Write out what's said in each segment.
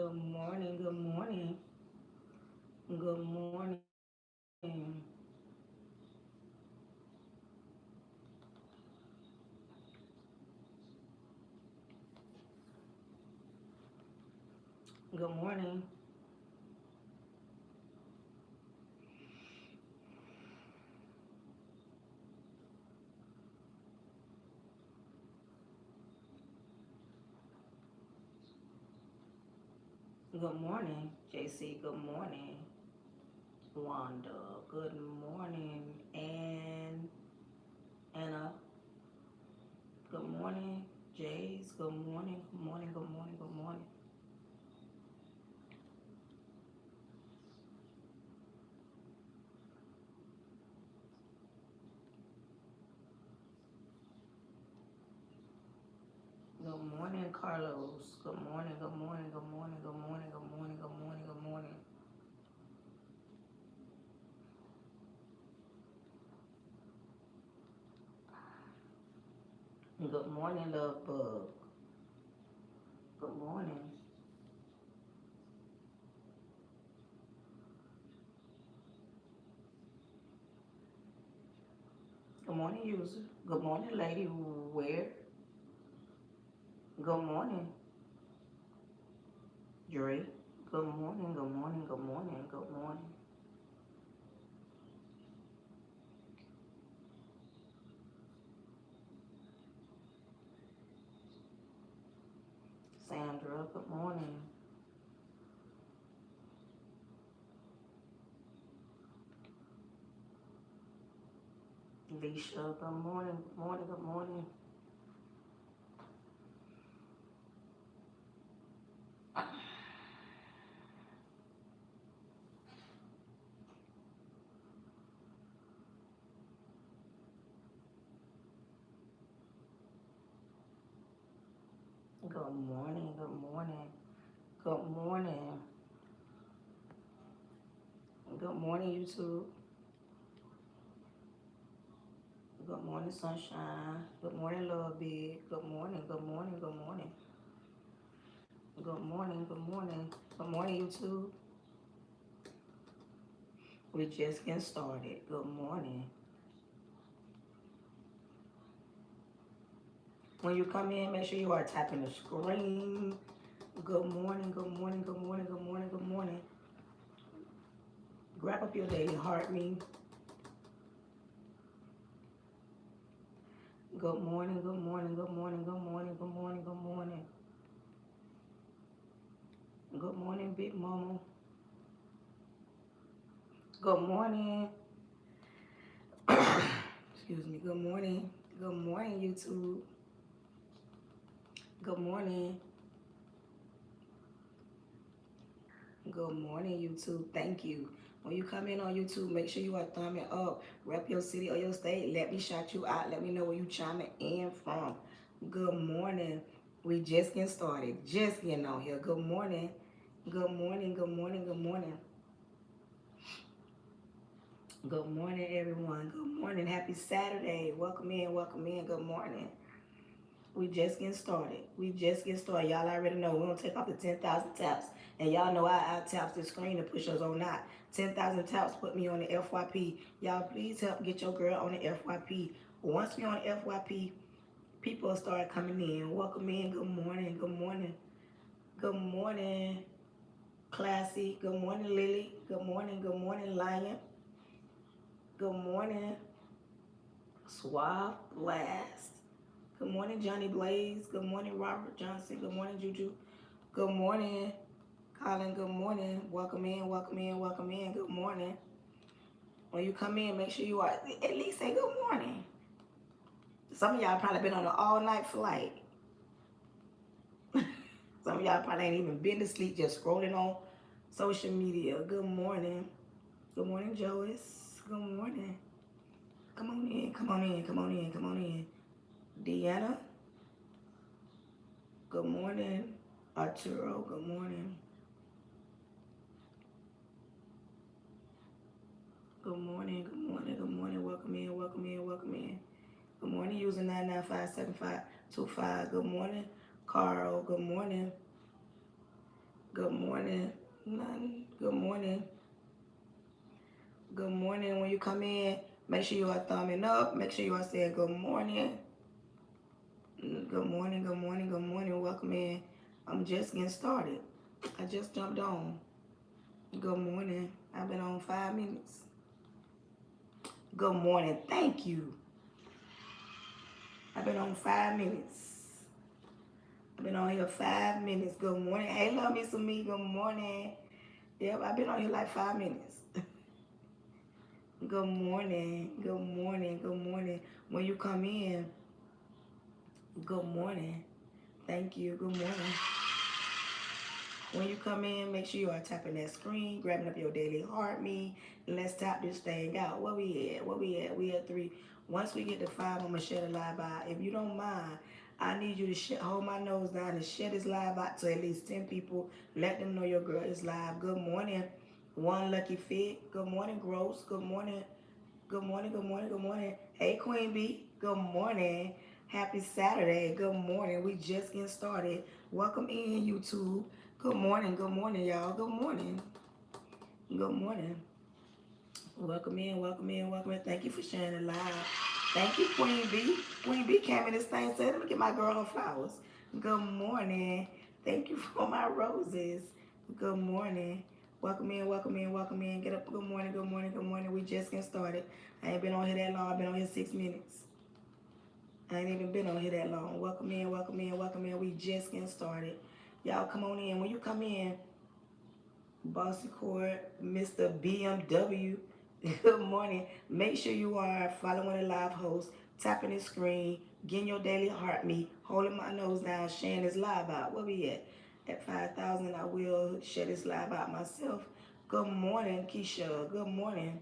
Good morning. Good morning. Good morning. Good morning. Good morning, JC. Good morning, Wanda. Good morning, and Anna. Good morning, Jays. Good morning. Good morning. Good morning. Good morning. Good morning, Carlos. Good morning. Good morning. Good morning. Good morning. Good morning. Good morning. Good morning. Good morning, love bug. Good morning. Good morning, user. Good morning, lady. Where? Good morning, Dre. Good morning. Good morning. Good morning. Good morning, Sandra. Good morning, Leisha. Good morning. Good morning. Good morning. Good morning. Good morning. Good morning. Good morning, YouTube. Good morning, sunshine. Good morning, love big. Good morning. Good morning. Good morning. Good morning. Good morning. Good morning, YouTube. We just getting started. Good morning. When you come in, make sure you are tapping the screen. Good morning, good morning, good morning, good morning, good morning. Grab up your daily heart me. Good morning, good morning, good morning, good morning, good morning, good morning. Good morning, Big Mama. Good morning. Excuse me. Good morning. Good morning, YouTube. Good morning. Good morning, YouTube. Thank you. When you come in on YouTube, make sure you are thumbing up. Rep your city or your state. Let me shout you out. Let me know where you chiming in from. Good morning. We just getting started. Just getting on here. Good morning. Good morning. Good morning. Good morning. Good morning, everyone. Good morning. Happy Saturday. Welcome in. Welcome in. Good morning. We just getting started. We just getting started. Y'all already know we don't take off the 10,000 taps. And y'all know I taps the screen to push us on out. 10,000 taps put me on the FYP. Y'all please help get your girl on the FYP. Once we on the FYP, people start coming in. Welcome in. Good morning. Good morning. Good morning, Classy. Good morning, Lily. Good morning. Good morning, Lion. Good morning, Suave Blast. Good morning, Johnny Blaze. Good morning, Robert Johnson. Good morning, Juju. Good morning, Colin. Good morning. Welcome in, welcome in, welcome in. Good morning. When you come in, make sure you are at least say good morning. Some of y'all probably been on an all night flight. Some of y'all probably ain't even been to sleep, just scrolling on social media. Good morning. Good morning, Joyce. Good morning. Come on in, come on in, come on in, come on in. Deanna. Good morning. Arturo. Good morning. Good morning, good morning, good morning. Welcome in, welcome in, welcome in. Good morning, user 9957525. Good morning, Carl. Good morning. Good morning. None. Good morning. Good morning. When you come in, make sure you are thumbing up. Make sure you are saying good morning. Good morning. Good morning. Good morning. Welcome in. I'm just getting started. I just jumped on. Good morning. I've been on 5 minutes. Good morning. Thank you. I've been on 5 minutes. I've been on here 5 minutes. Good morning. Hey, love me some me. Good morning. Yep, I've been on here like 5 minutes. Good morning. Good morning. Good morning. When you come in, good morning. Thank you. Good morning. When you come in, make sure you are tapping that screen, grabbing up your daily heart me. Let's tap this thing out. Where we at? Where we at? We at 3. Once we get to 5, I'm gonna share the live out. If you don't mind, I need you to hold my nose down and share this live out to at least 10 people. Let them know your girl is live. Good morning. One Lucky Fit. Good morning, Gross. Good morning. Good morning, good morning, good morning. Hey, Queen B. Good morning. Happy Saturday. Good morning. We just getting started. Welcome in, YouTube. Good morning, y'all. Good morning. Good morning. Welcome in, welcome in, welcome in. Thank you for sharing it live. Thank you, Queen B. Queen B came in this thing, said, let me get my girl her flowers. Good morning. Thank you for my roses. Good morning. Welcome in, welcome in, welcome in. Get up. Good morning, good morning, good morning. We just getting started. I ain't been on here that long. I've been on here 6 minutes. I ain't even been on here that long. Welcome in, welcome in, welcome in. We just getting started. Y'all come on in. When you come in, Bossy Court, Mr. BMW, good morning. Make sure you are following the live host, tapping the screen, getting your daily heart meet, holding my nose down, sharing this live out. Where we at? At 5,000, I will share this live out myself. Good morning, Keisha. Good morning.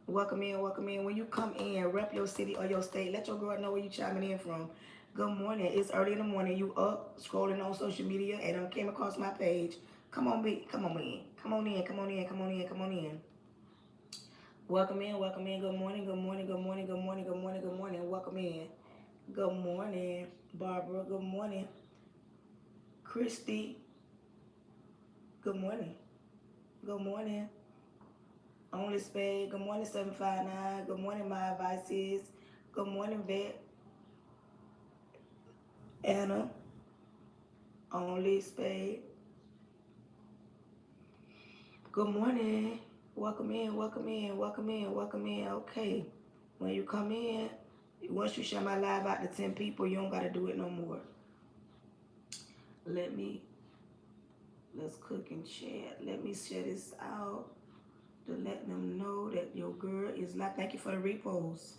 Welcome in, welcome in. When you come in, rep your city or your state. Let your girl know where you chiming in from. Good morning. It's early in the morning. You up, scrolling on social media, and I came across my page. Come on, come on in. Come on in, come on in, come on in, come on in. Welcome in, welcome in. Good morning, good morning, good morning, good morning, good morning, good morning. Welcome in. Good morning, Barbara. Good morning. Christy. Good morning. Good morning. Only Spade. Good morning, 759. Good morning, my advices. Good morning, Vet. Anna. Only Spade. Good morning. Welcome in, welcome in, welcome in, welcome in. Okay. When you come in, once you share my live out to 10 people, you don't got to do it no more. Let's cook and chat. Let me share this out to let them know that your girl is live. Thank you for the repost.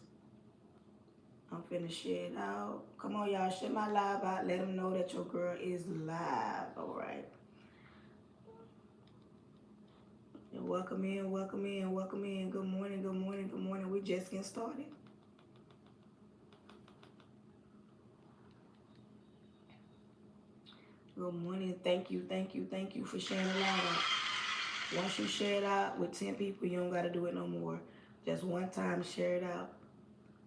I'm finna share it out. Come on, y'all. Share my live out. Let them know that your girl is live. All right. And welcome in, welcome in, welcome in. Good morning, good morning, good morning. We just getting started. Good morning. Thank you, thank you, thank you for sharing the live out. Once you share it out with 10 people, you don't got to do it no more. Just one time, share it out.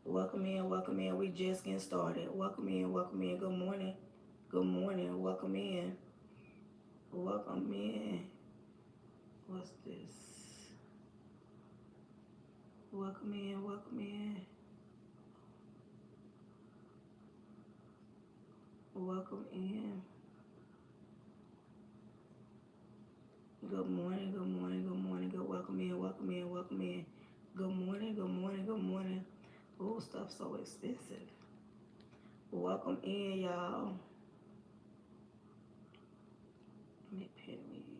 Welcome in, welcome in. We just getting started. Welcome in, welcome in. Good morning. Good morning. Welcome in. Welcome in. What's this? Welcome in, welcome in. Welcome in. Good morning, good morning, good morning. Good welcome in, welcome in, welcome in. Good morning, good morning, good morning. Oh, stuff's so expensive. Welcome in, y'all. Let me pin these.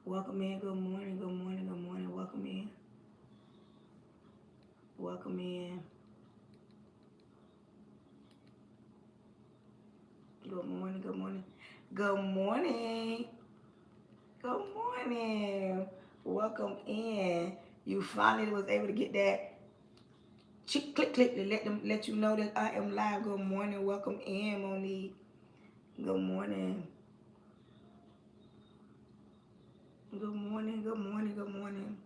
Welcome in, good morning, good morning, good morning. Welcome in. Welcome in. Good morning, good morning. Good morning. Good morning. Welcome in. You finally was able to get that click, click to let you know that I am live. Good morning. Welcome in, Monique. Good morning. Good morning, good morning, good morning.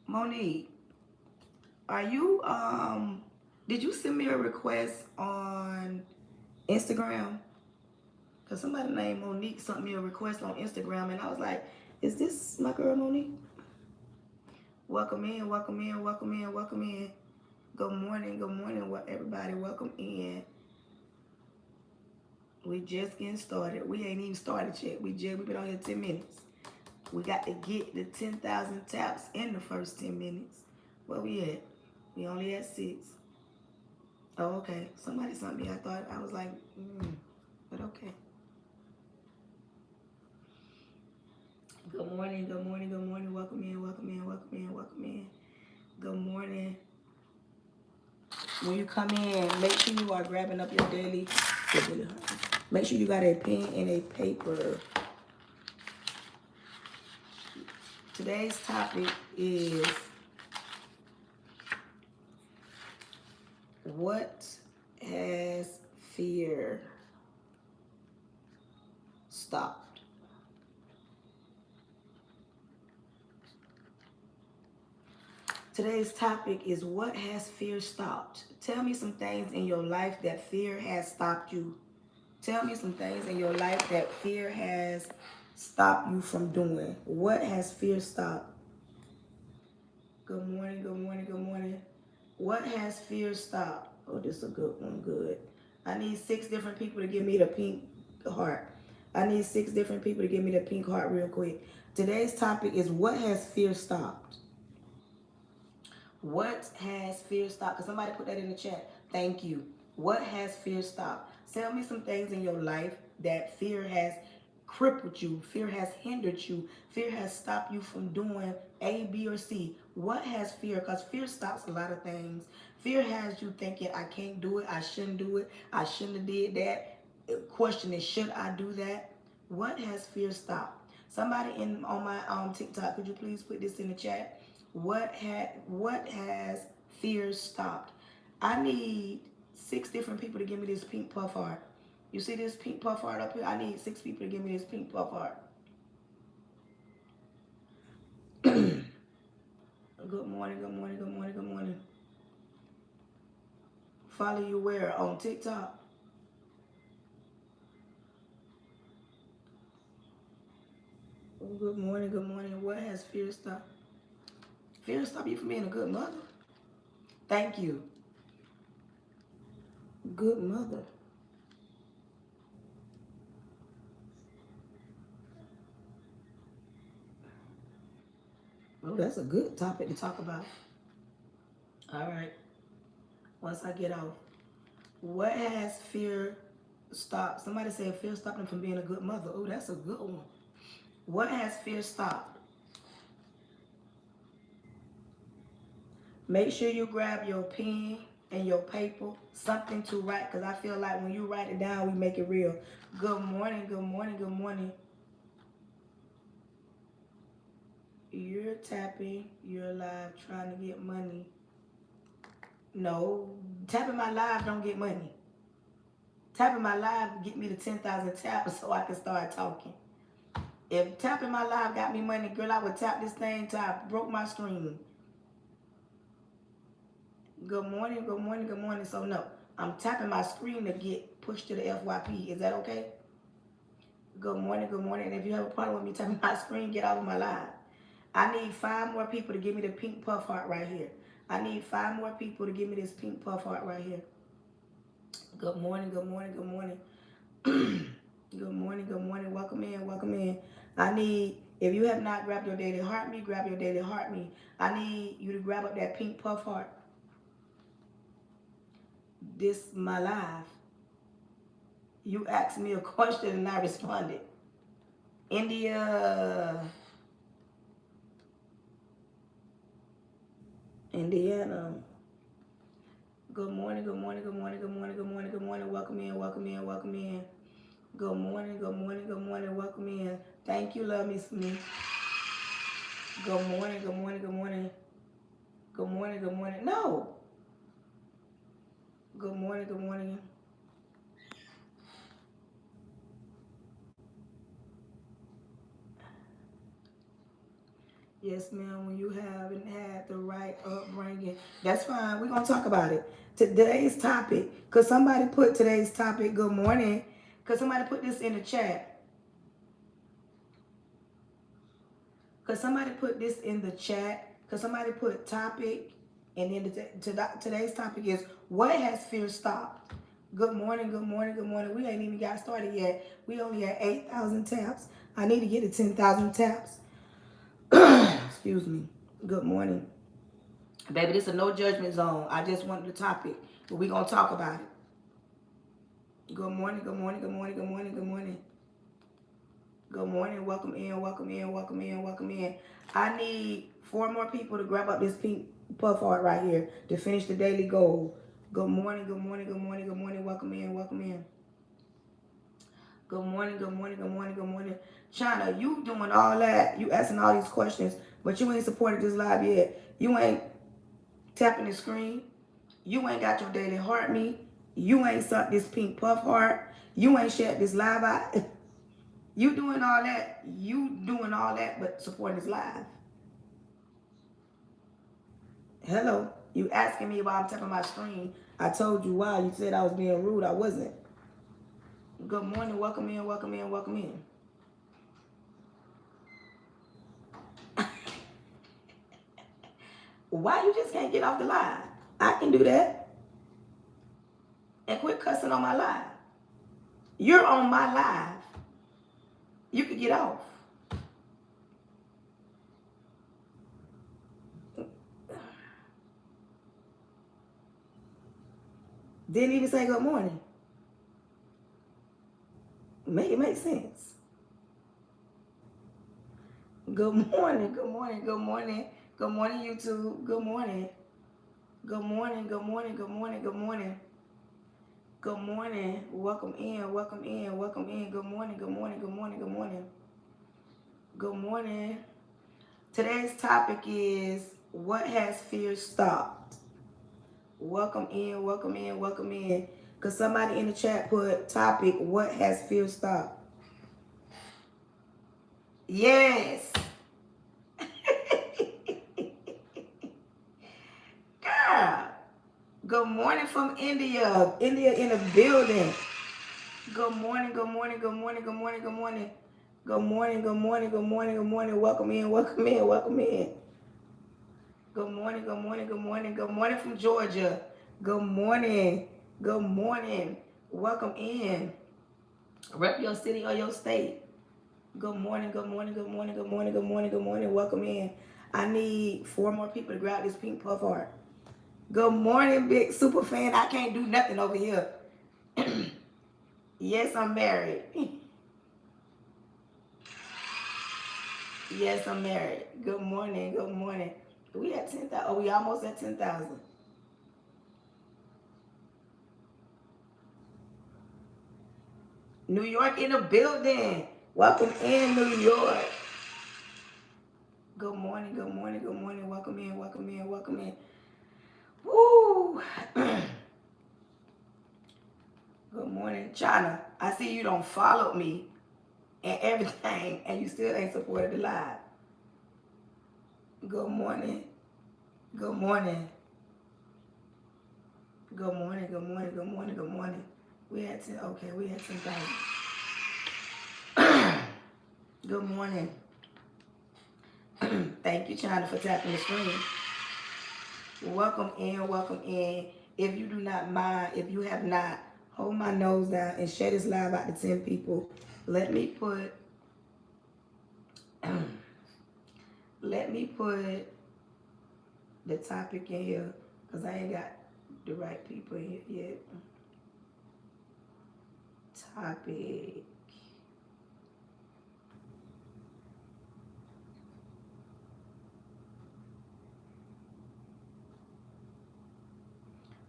Monique, are you Did you send me a request on Instagram? Because somebody named Monique sent me a request on Instagram, and I was like, is this my girl Monique? Welcome in, welcome in, welcome in, welcome in. Good morning, everybody. Welcome in. We just getting started. We ain't even started yet. We been on here 10 minutes. We got to get the 10,000 taps in the first 10 minutes. Where we at? We only at 6. Oh, okay. Somebody sent me. I was like, but okay. Good morning, good morning, good morning. Welcome in, welcome in, welcome in, welcome in. Good morning. When you come in, make sure you are grabbing up your daily. Make sure you got a pen and a paper. Today's topic is what has fear stopped? Today's topic is what has fear stopped? Tell me some things in your life that fear has stopped you. Tell me some things in your life that fear has stopped you from doing. What has fear stopped? Good morning, good morning, good morning. What has fear stopped? Oh, this is a good one. Good. I need 6 different people to give me the pink heart. I need 6 different people to give me the pink heart real quick. Today's topic is what has fear stopped? What has fear stopped? Because somebody put that in the chat. Thank you. What has fear stopped? Tell me some things in your life that fear has crippled you. Fear has hindered you. Fear has stopped you from doing A, B, or C. What has fear? Because fear stops a lot of things. Fear has you thinking, I can't do it. I shouldn't do it. I shouldn't have did that. Question is, should I do that? What has fear stopped? Somebody on my TikTok, could you please put this in the chat? What has fear stopped? I need 6 different people to give me this pink puff heart. You see this pink puff heart up here? I need 6 people to give me this pink puff heart. Good morning, good morning, good morning, good morning. Follow you where? On TikTok? Good morning, good morning. What has fear stopped? Fear stop you from being a good mother? Thank you. Good mother. Oh, that's a good topic to talk about. All right. Once I get off. What has fear stopped? Somebody said fear stopped them from being a good mother. Oh, that's a good one. What has fear stopped? Make sure you grab your pen and your paper, something to write, because I feel like when you write it down, we make it real. Good morning, good morning, good morning. You're tapping, you're live, trying to get money. No, tapping my live don't get money. Tapping my live get me the 10,000 taps so I can start talking. If tapping my live got me money, girl, I would tap this thing till I broke my screen. Good morning, good morning, good morning. So no, I'm tapping my screen to get pushed to the FYP. Is that okay? Good morning, good morning. And if you have a problem with me tapping my screen, get out of my live. I need 5 more people to give me the pink puff heart right here. I need 5 more people to give me this pink puff heart right here. Good morning, good morning, good morning. Good morning, good morning. Welcome in, welcome in. I need, if you have not grabbed your daily heart me, grab your daily heart me. I need you to grab up that pink puff heart. This my life. You asked me a question and I responded. India. Indiana. Good morning, good morning, good morning, good morning, good morning, good morning. Welcome in, welcome in, welcome in. Good morning, good morning, good morning, welcome in. Thank you, love Miss Me. Good morning, good morning, good morning. Good morning, good morning. No. Good morning, good morning. Yes, ma'am, when you haven't had the right upbringing. That's fine. We're going to talk about it. Today's topic, because somebody put today's topic, good morning, because somebody put this in the chat. Because somebody put this in the chat, because somebody put topic, and then today's topic is, what has fear stopped? Good morning, good morning, good morning. We ain't even got started yet. We only at 8,000 taps. I need to get to 10,000 taps. Excuse me. Good morning. Baby, this is a no judgment zone. I just wanted the topic, but we going to talk about it. Good morning, good morning, good morning, good morning, good morning. Good morning. Welcome in, welcome in, welcome in, welcome in. I need 4 more people to grab up this pink puff heart right here to finish the daily goal. Good morning, good morning, good morning, good morning. Welcome in, welcome in. Good morning, good morning, good morning, good morning. China, you doing all that. You asking all these questions, but you ain't supported this live yet. You ain't tapping the screen. You ain't got your daily heart meet. You ain't sucked this pink puff heart. You ain't shared this live out. You doing all that. You doing all that, but supporting this live. Hello. You asking me why I'm tapping my screen. I told you why. You said I was being rude. I wasn't. Good morning. Welcome in, welcome in, welcome in. Why you just can't get off the live? I can do that. And quit cussing on my live. You're on my live. You could get off. Didn't even say good morning. Make it make sense. Good morning, good morning, good morning. Good morning, YouTube. Good morning. Good morning, good morning, good morning, good morning. Good morning. Welcome in, welcome in, welcome in. Good morning, good morning, good morning, good morning. Good morning. Today's topic is, what has fear stopped? Welcome in, welcome in, welcome in. Because somebody in the chat put topic, what has fear stopped? Yes. Girl. Good morning from India. India in the building. Good morning, good morning, good morning, good morning, good morning. Good morning, good morning, good morning, good morning. Welcome in, welcome in, welcome in. Good morning, good morning, good morning, good morning from Georgia. Good morning, good morning. Welcome in. Rep your city or your state. Good morning, good morning, good morning, good morning, good morning, good morning. Welcome in. I need 4 more people to grab this pink puff heart. Good morning, big super fan. I can't do nothing over here. Yes, I'm married. Yes, I'm married. Good morning, good morning. We at 10,000. Oh, we almost at 10,000. New York in the building. Welcome in, New York. Good morning, good morning, good morning. Welcome in, welcome in, welcome in. Woo! Good morning, China. I see you don't follow me and everything, and you still ain't supported the live. Good morning. Good morning. Good morning, good morning, good morning, good morning. We had 10, okay, we had 10,000. Good morning. Thank you, China, for tapping the screen. Welcome in, welcome in. If you do not mind, if you have not, hold my nose down and share this live out to 10 people. Let me put the topic in here, because I ain't got the right people in here yet. Topic.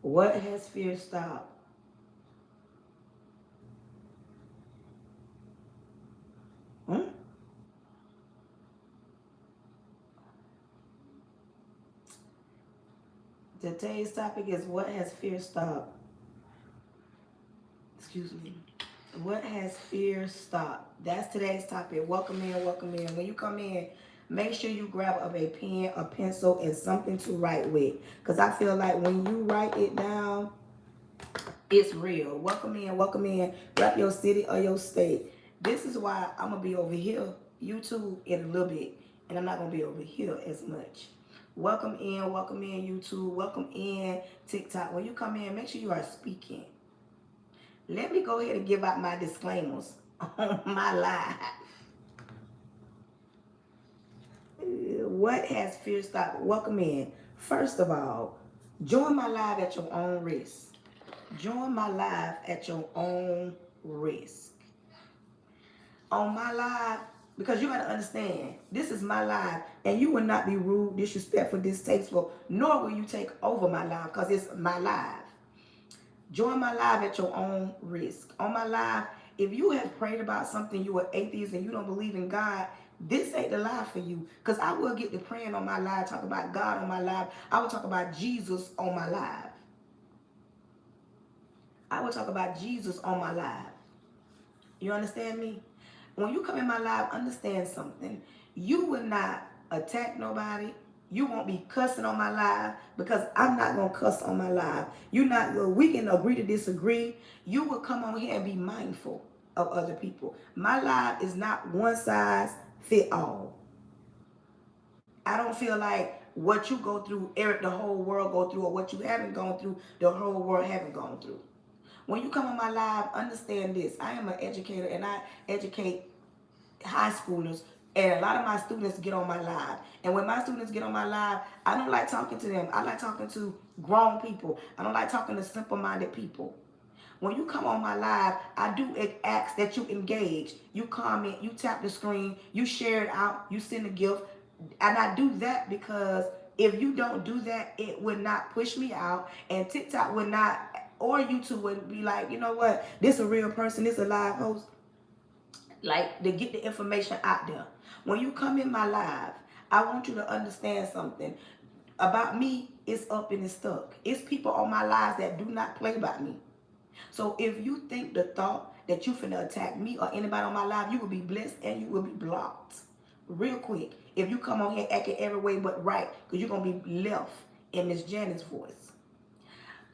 What has fear stopped? Today's topic is, what has fear stopped? Excuse me. What has fear stopped? That's today's topic. Welcome in, welcome in. When you come in, make sure you grab up a pen, a pencil, and something to write with. Because I feel like when you write it down, it's real. Welcome in, welcome in. Rep your city or your state. This is why I'm going to be over here, YouTube, in a little bit. And I'm not going to be over here as much. Welcome in, YouTube. Welcome in, TikTok. When you come in, make sure you are speaking. Let me go ahead and give out my disclaimers on my live. What has fear stopped? Welcome in. First of all, join my live at your own risk. Join my live at your own risk. On my live, because you got to understand, this is my live, and you will not be rude, disrespectful, distasteful, nor will you take over my live, because it's my live. Join my live at your own risk. On my live, if you have prayed about something, you are atheist and you don't believe in God, this ain't the live for you. Because I will get to praying on my live, talk about God on my live. I will talk about Jesus on my live. I will talk about Jesus on my live. You understand me? When you come in my live, understand something. You will not attack nobody. You won't be cussing on my live, because I'm not going to cuss on my live. We can agree to disagree. You will come on here and be mindful of other people. My live is not one size fit all. I don't feel like what you go through, Eric, the whole world go through, or what you haven't gone through, the whole world haven't gone through. When you come on my live, understand this. I am an educator, and I educate high schoolers, and a lot of my students get on my live. And when my students get on my live, I don't like talking to them. I like talking to grown people. I don't like talking to simple-minded people. When you come on my live, I do ask that you engage. You comment, you tap the screen, you share it out, you send a gift. And I do that because if you don't do that, it would not push me out, and TikTok would not, or YouTube would be like, you know what, this a real person, this a live host. Like, to get the information out there. When you come in my live, I want you to understand something. About me, it's up and it's stuck. It's people on my lives that do not play about me. So if you think the thought that you finna attack me or anybody on my live, you will be blessed and you will be blocked. Real quick. If you come on here acting every way but right, because you're going to be left in Miss Janet's voice.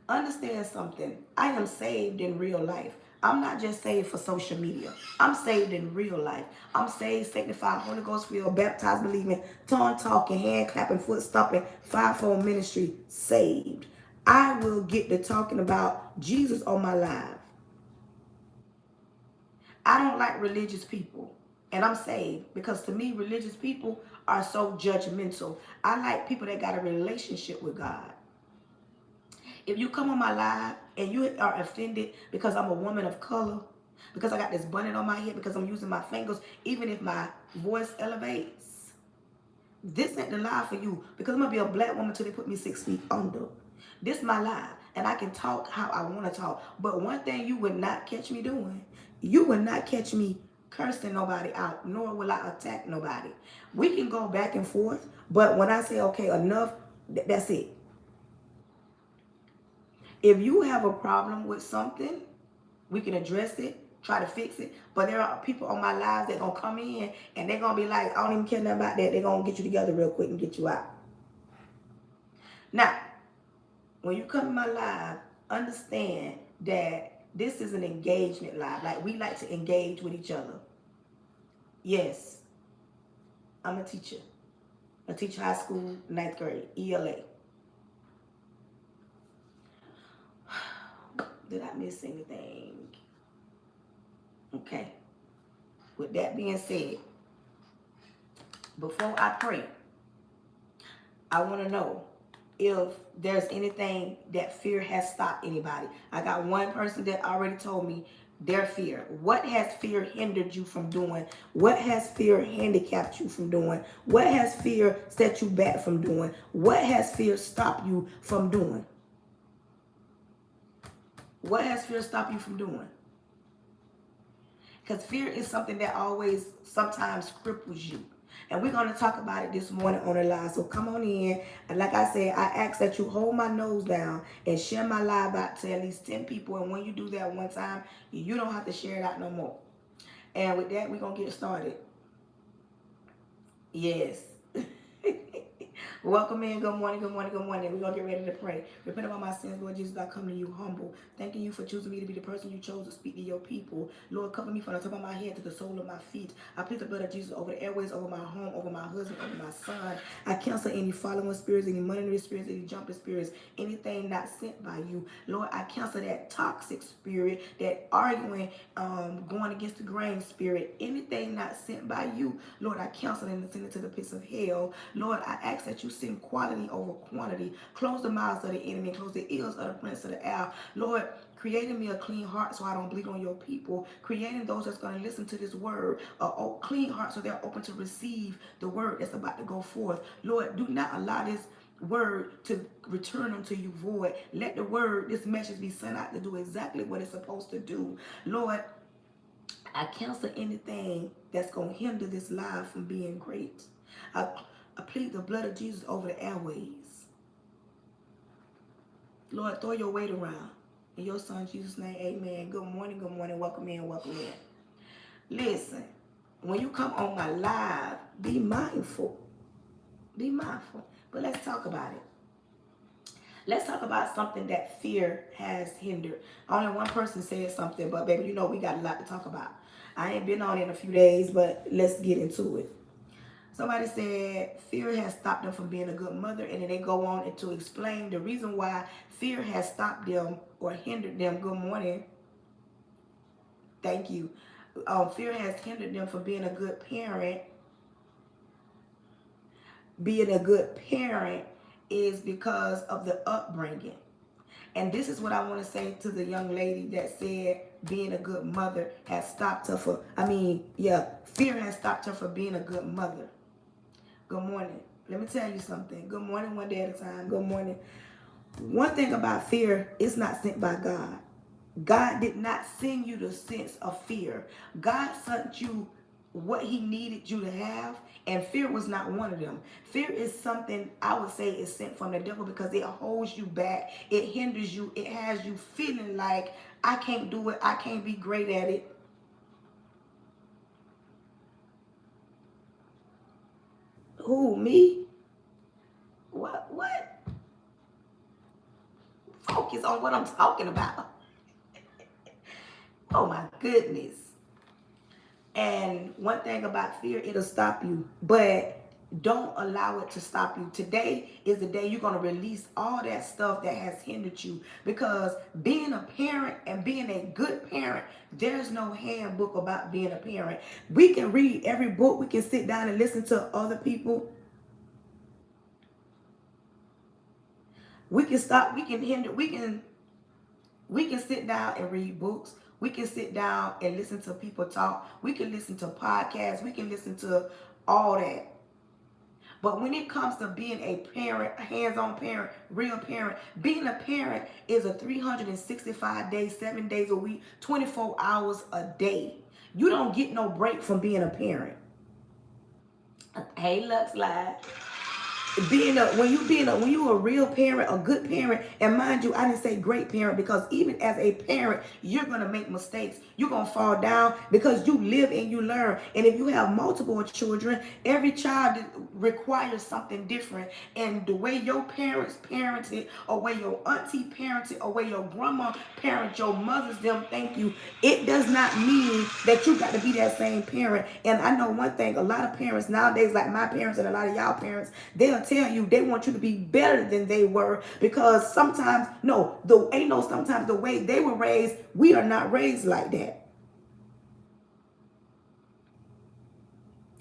Understand something. I am saved in real life. I'm not just saved for social media. I'm saved in real life. I'm saved, sanctified, Holy Ghost filled, baptized, believing, tongue talking, hand clapping, foot stomping, fivefold ministry, saved. I will get to talking about Jesus on my live. I don't like religious people. And I'm saved, because to me, religious people are so judgmental. I like people that got a relationship with God. If you come on my live and you are offended because I'm a woman of color, because I got this bonnet on my head, because I'm using my fingers, even if my voice elevates, this ain't the live for you, because I'm going to be a black woman till they put me 6 feet under. This is my live, and I can talk how I want to talk. But one thing you would not catch me doing, you would not catch me cursing nobody out, nor will I attack nobody. We can go back and forth, but when I say, okay, enough, that's it. If you have a problem with something, we can address it, try to fix it. But there are people on my lives that going to come in and they're going to be like, I don't even care nothing about that. They're going to get you together real quick and get you out. Now, when you come in my live, understand that this is an engagement live. Like, we like to engage with each other. Yes, I'm a teacher. I teach high school, 9th grade, ELA. Did I miss anything? Okay. With that being said, before I pray, I want to know if there's anything that fear has stopped anybody. I got one person that already told me their fear. What has fear hindered you from doing? What has fear handicapped you from doing? What has fear set you back from doing? What has fear stopped you from doing? What has fear stopped you from doing? Because fear is something that always sometimes cripples you. And we're going to talk about it this morning on the live. So come on in. And like I said, I ask that you hold my nose down and share my live out to at least 10 people. And when you do that one time, you don't have to share it out no more. And with that, we're going to get started. Yes. Welcome in. Good morning, good morning, good morning. We're going to get ready to pray. Repent of all my sins, Lord Jesus. I come to you humble. Thanking you for choosing me to be the person you chose to speak to your people. Lord, cover me from the top of my head to the sole of my feet. I plead the blood of Jesus over the airways, over my home, over my husband, over my son. I cancel any following spirits, any monitoring spirits, any jumping spirits, anything not sent by you. Lord, I cancel that toxic spirit, that arguing, going against the grain spirit, anything not sent by you. Lord, I cancel it and send it to the pits of hell. Lord, I ask that you send quality over quantity. Close the mouths of the enemy. Close the ears of the prince of the air. Lord, creating me a clean heart so I don't bleed on your people. Creating those that's going to listen to this word. A clean heart so they're open to receive the word that's about to go forth. Lord, do not allow this word to return unto you void. Let the word, this message be sent out to do exactly what it's supposed to do. Lord, I cancel anything that's going to hinder this live from being great. I plead the blood of Jesus over the airways. Lord, throw your weight around. In your son Jesus' name, amen. Good morning, good morning. Welcome in, welcome in. Listen, when you come on my live, be mindful. Be mindful. But let's talk about it. Let's talk about something that fear has hindered. Only one person said something, but baby, you know we got a lot to talk about. I ain't been on in a few days, but let's get into it. Somebody said fear has stopped them from being a good mother, and then they go on to explain the reason why fear has stopped them or hindered them. Good morning. Thank you. Fear has hindered them from being a good parent. Being a good parent is because of the upbringing. And this is what I want to say to the young lady that said being a good mother has stopped her fear has stopped her from being a good mother. Good morning. Let me tell you something. Good morning, one day at a time. Good morning. One thing about fear, it's not sent by God. God did not send you the sense of fear. God sent you what he needed you to have, and fear was not one of them. Fear is something I would say is sent from the devil because it holds you back. It hinders you. It has you feeling like I can't do it. I can't be great at it. Who, me? What? Focus on what I'm talking about. Oh my goodness. And one thing about fear, it'll stop you. But don't allow it to stop you. Today is the day you're going to release all that stuff that has hindered you. Because being a parent and being a good parent, there's no handbook about being a parent. We can read every book. We can sit down and listen to other people. We can stop. We can sit down and read books. We can sit down and listen to people talk. We can listen to podcasts. We can listen to all that. But when it comes to being a parent, a hands-on parent, real parent, being a parent is a 365 days, 7 days a week, 24 hours a day. You don't get no break from being a parent. Hey, Lux Live. When you a real parent, a good parent, and mind you, I didn't say great parent because even as a parent, you're gonna make mistakes. You're gonna fall down because you live and you learn. And if you have multiple children, every child requires something different. And the way your parents parented, or way your auntie parented, or way your grandma parented, your mothers them, thank you. It does not mean that you got to be that same parent. And I know one thing, a lot of parents nowadays, like my parents and a lot of y'all parents, they'll tell you they want you to be better than they were because sometimes the way they were raised, we are not raised like that.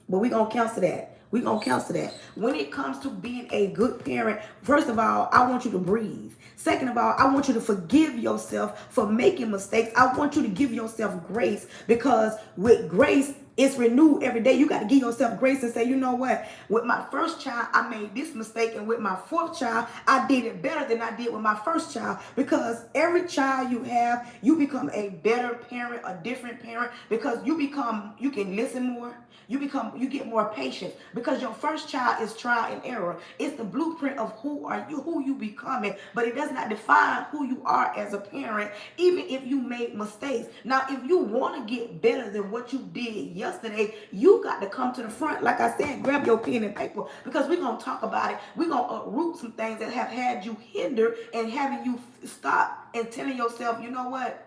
But we're going to counsel that. We're going to counsel that. When it comes to being a good parent, first of all, I want you to breathe. Second of all, I want you to forgive yourself for making mistakes. I want you to give yourself grace because with grace, it's renewed every day. You got to give yourself grace and say, you know what? With my first child, I made this mistake. And with my fourth child, I did it better than I did with my first child. Because every child you have, you become a better parent, a different parent. Because you can listen more. You get more patience. Because your first child is trial and error. It's the blueprint of who you becoming. But it does not define who you are as a parent, even if you made mistakes. Now, if you want to get better than what you did yesterday, you got to come to the front. Like I said, grab your pen and paper, because we're going to talk about it. We're going to uproot some things that have had you hindered and having you stop and telling yourself, you know what?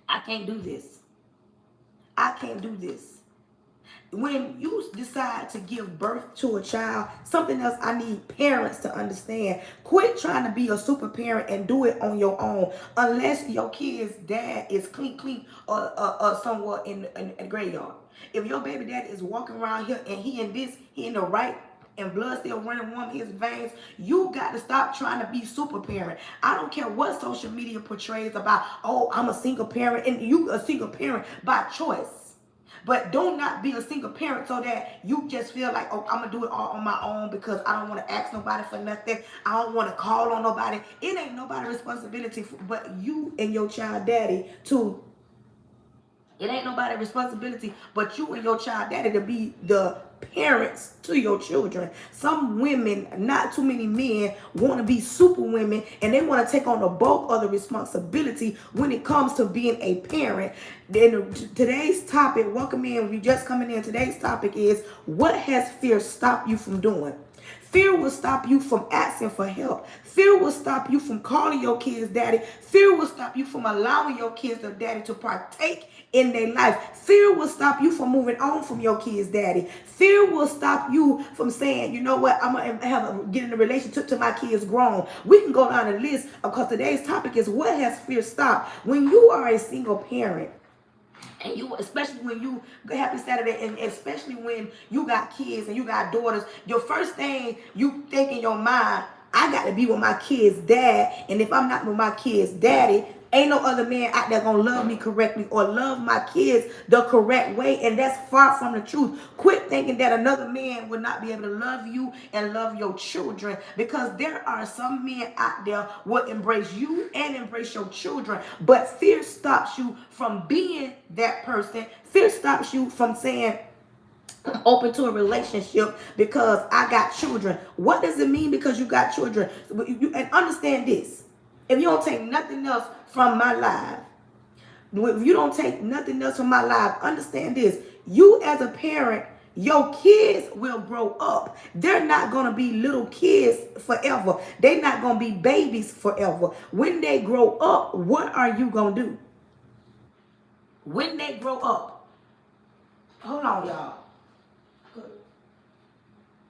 I can't do this. I can't do this. When you decide to give birth to a child, something else I need parents to understand. Quit trying to be a super parent and do it on your own. Unless your kid's dad is clean, or somewhere in the graveyard. If your baby dad is walking around here and he in the right, and blood still running warm in his veins, you got to stop trying to be super parent. I don't care what social media portrays about, oh, I'm a single parent, and you a single parent by choice. But do not be a single parent so that you just feel like, oh, I'm going to do it all on my own because I don't want to ask nobody for nothing. I don't want to call on nobody. It ain't nobody's responsibility but you and your child daddy to. It ain't nobody's responsibility but you and your child daddy to be the parents to your children. Some women, not too many men, want to be super women, and they want to take on the bulk of the responsibility when it comes to being a parent. Then today's topic, welcome in, if you just coming in, today's topic is, what has fear stopped you from doing? Fear will stop you from asking for help. Fear will stop you from calling your kids daddy. Fear will stop you from allowing your kids or daddy to partake in their life. Fear will stop you from moving on from your kids daddy. Fear will stop you from saying, you know what, I'm going to get in a relationship till my kids grown. We can go down the list, because today's topic is, what has fear stopped? When you are a single parent, and you, especially when you, happy Saturday, and especially when you got kids and you got daughters, your first thing you think in your mind, I got to be with my kid's dad. And if I'm not with my kid's daddy, ain't no other man out there gonna love me correctly or love my kids the correct way. And that's far from the truth. Quit thinking that another man will not be able to love you and love your children, because there are some men out there will embrace you and embrace your children. But fear stops you from being that person. Fear stops you from saying, I'm open to a relationship because I got children. What does it mean because you got children? And understand this. If you don't take nothing else from my life, if you don't take nothing else from my life, understand this. You as a parent, your kids will grow up. They're not going to be little kids forever. They're not going to be babies forever. When they grow up, what are you going to do? When they grow up. Hold on, y'all. Good.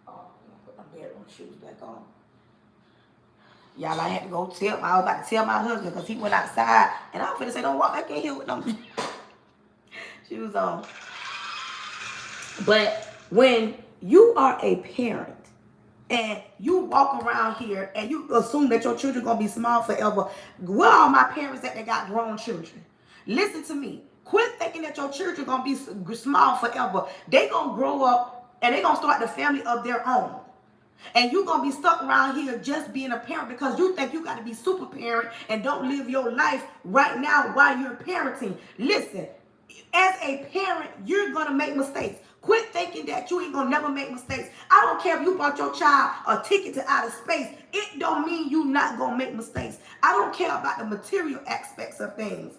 Oh, I'm going to put my bedroom shoes back on. Y'all, I had to go I was about to tell my husband, because he went outside, and I was finna say, don't walk back in here with them shoes on. But when you are a parent, and you walk around here, and you assume that your children going to be small forever, where are my parents that they got grown children? Listen to me. Quit thinking that your children going to be small forever. They going to grow up, and they going to start the family of their own. And you're going to be stuck around here just being a parent because you think you got to be super parent and don't live your life right now while you're parenting. Listen, as a parent, you're going to make mistakes. Quit thinking that you ain't going to never make mistakes. I don't care if you bought your child a ticket to outer space. It don't mean you not going to make mistakes. I don't care about the material aspects of things.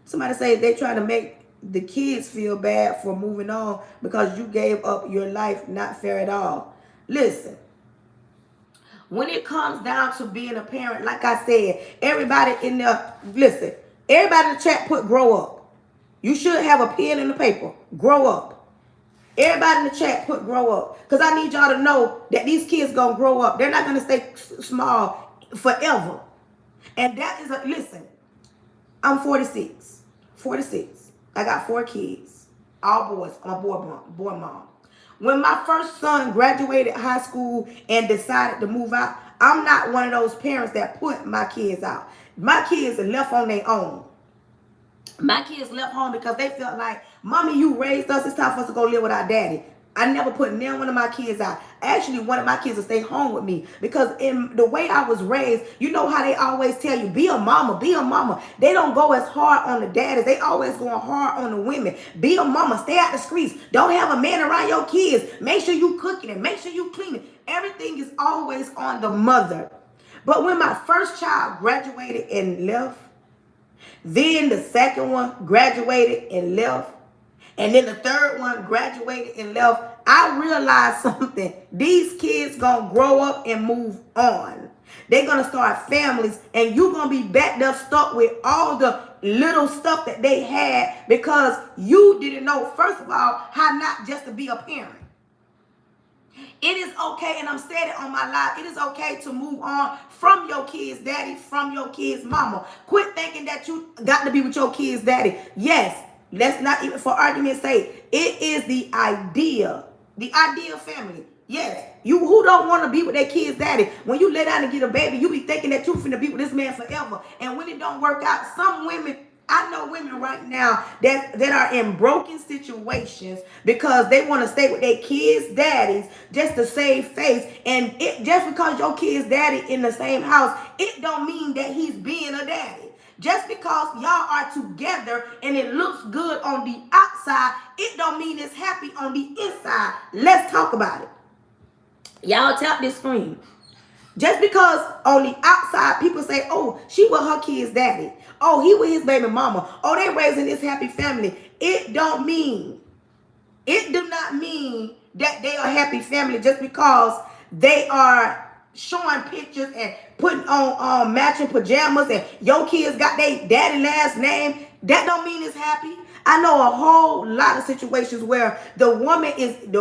Somebody say they try to make the kids feel bad for moving on because you gave up your life. Not fair at all. Listen, when it comes down to being a parent, like I said, everybody in there, listen, everybody in the chat put grow up. You should have a pen and a paper. Grow up. Everybody in the chat put grow up, because I need y'all to know that these kids gonna grow up. They're not gonna stay small forever. And that is listen, I'm 46. I got 4 kids, all boys. I'm a boy mom. When my first son graduated high school and decided to move out, I'm not one of those parents that put my kids out. My kids are left on their own. My kids left home because they felt like, Mommy, you raised us. It's time for us to go live with our daddy. I never put neither one of my kids out. Actually, one of my kids will stay home with me, because in the way I was raised, you know how they always tell you, be a mama, be a mama. They don't go as hard on the daddies. They always going hard on the women. Be a mama. Stay out the streets. Don't have a man around your kids. Make sure you cooking it. Make sure you cleaning. Everything is always on the mother. But when my first child graduated and left, Then the second one graduated and left. And then the third one graduated and left. I realized something. These kids gonna grow up and move on. They're gonna start families, and you're gonna be backed up, stuck with all the little stuff that they had because you didn't know, first of all, how not just to be a parent. It is okay, and I'm saying it on my live, it is okay to move on from your kid's daddy, from your kid's mama. Quit thinking that you got to be with your kid's daddy. Yes, let's not even for argument's sake. It is the ideal family. Yes, you who don't want to be with their kid's daddy. When you lay down and get a baby, you be thinking that you finna be with this man forever. And when it don't work out, some women, I know women right now that are in broken situations because they want to stay with their kids' daddies just to save face. And it just because your kid's daddy in the same house, it don't mean that he's being a daddy. Just because y'all are together and it looks good on the outside, it don't mean it's happy on the inside. Let's talk about it. Y'all tap this screen. Just because on the outside people say, oh, she with her kid's daddy. Oh, he with his baby mama. Oh, they raising this happy family. It do not mean that they are a happy family just because they are showing pictures and putting on matching pajamas and your kids got their daddy last name. That don't mean it's happy. I know a whole lot of situations where the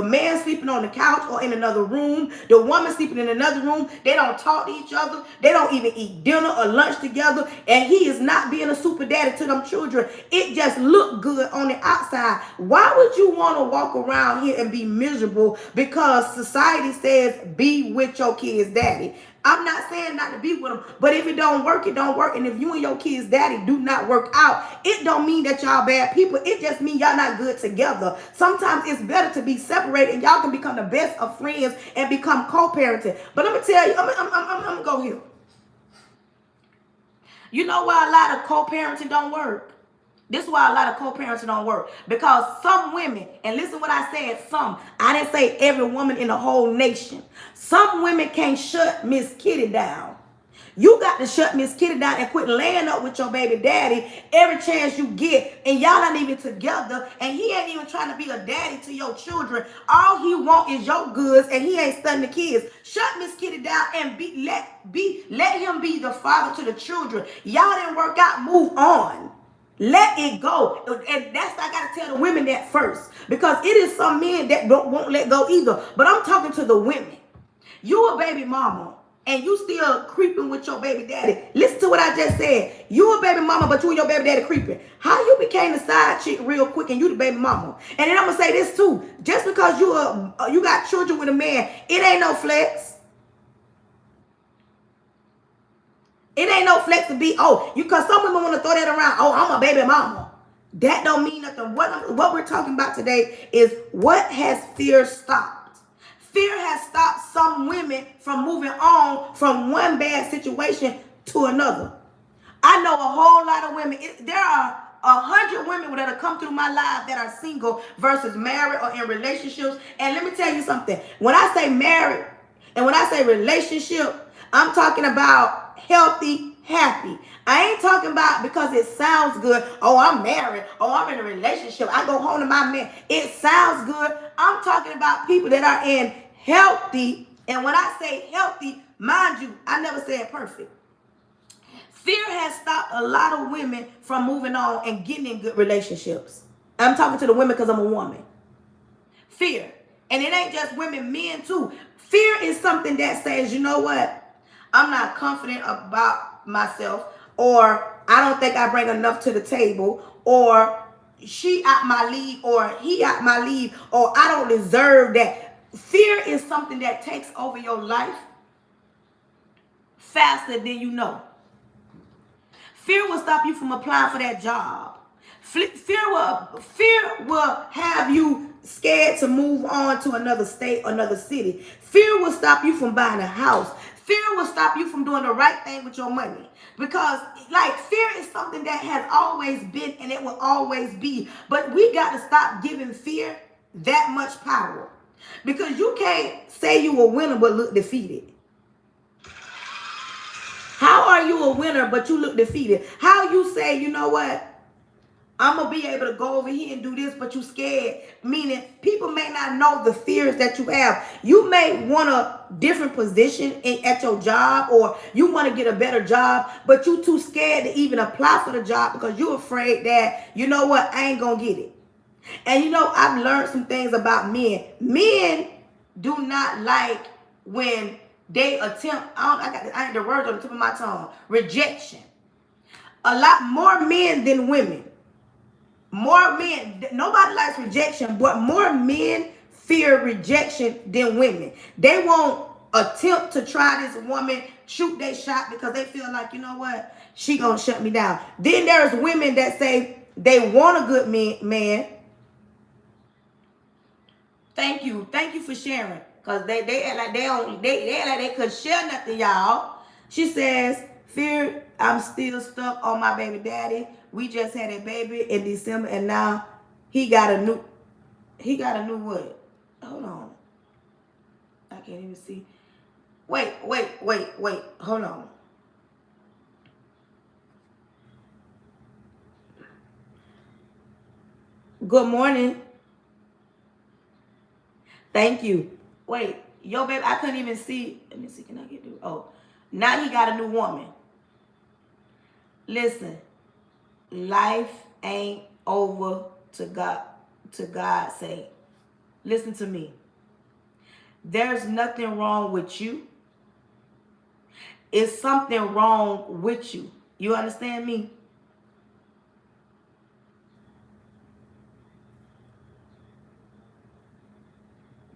man sleeping on the couch or in another room, the woman sleeping in another room. They don't talk to each other. They don't even eat dinner or lunch together. And he is not being a super daddy to them children. It just looked good on the outside. Why would you want to walk around here and be miserable because society says be with your kid's daddy? I'm not saying not to be with them, but if it don't work, it don't work. And if you and your kid's daddy do not work out, it don't mean that y'all bad people. It just means y'all not good together. Sometimes it's better to be separated and y'all can become the best of friends and become co-parenting. But let me tell you, I'm going to go here. You know why a lot of co-parenting don't work? This is why a lot of co-parenting don't work. Because some women, and listen what I said, some. I didn't say every woman in the whole nation. Some women can't shut Miss Kitty down. You got to shut Miss Kitty down and quit laying up with your baby daddy every chance you get. And y'all not even together. And he ain't even trying to be a daddy to your children. All he want is your goods and he ain't studying the kids. Shut Miss Kitty down and let him be the father to the children. Y'all didn't work out, move on. Let it go. And that's I got to tell the women that first. Because it is some men that won't let go either. But I'm talking to the women. You a baby mama. And you still creeping with your baby daddy. Listen to what I just said. You a baby mama, but you and your baby daddy creeping. How you became the side chick real quick and you the baby mama? And then I'm going to say this too. Just because you got children with a man, it ain't no flex. It ain't no flex to be, because some women want to throw that around. Oh, I'm a baby mama. That don't mean nothing. What we're talking about today is what has fear stopped? Fear has stopped some women from moving on from one bad situation to another. I know a whole lot of women. There are 100 women that have come through my life that are single versus married or in relationships. And let me tell you something. When I say married and when I say relationship, I'm talking about healthy, happy. I ain't talking about because it sounds good. Oh, I'm married. Oh, I'm in a relationship. I go home to my man. It sounds good. I'm talking about people that are in healthy. And when I say healthy, mind you, I never said perfect. Fear has stopped a lot of women from moving on and getting in good relationships. I'm talking to the women because I'm a woman. Fear. And it ain't just women, men too. Fear is something that says, you know what? I'm not confident about myself, or I don't think I bring enough to the table, or she out my league, or he out my league, or I don't deserve that. Fear is something that takes over your life faster than you know. Fear will stop you from applying for that job. Fear will have you scared to move on to another state, another city. Fear will stop you from buying a house. Fear will stop you from doing the right thing with your money. Because, fear is something that has always been and it will always be. But we got to stop giving fear that much power. Because you can't say you a winner but look defeated. How are are you a winner, but you look defeated? How you say, you know what? I'm going to be able to go over here and do this, but you scared. Meaning, people may not know the fears that you have. You may want a different position at your job, or you want to get a better job, but you too scared to even apply for the job because you're afraid that, you know what, I ain't going to get it. And you know, I've learned some things about men. Men do not like when they attempt, I ain't the words on the tip of my tongue, rejection. A lot more men than women. More men, nobody likes rejection, but more men fear rejection than women. They won't attempt to try this woman, shoot their shot because they feel like, you know what, she gonna shut me down. Then there's women that say they want a good man. Thank you for sharing, cause they act like they act like they could share nothing, y'all. She says, fear, I'm still stuck on my baby daddy. We just had a baby in December, and now he got a new what? Hold on. I can't even see. Wait. Hold on. Good morning. Thank you. Wait, yo, baby, I couldn't even see. Let me see, can I get through? Oh, now he got a new woman. Listen, life ain't over to God's sake. Listen to me. There's nothing wrong with you. It's something wrong with you. You understand me?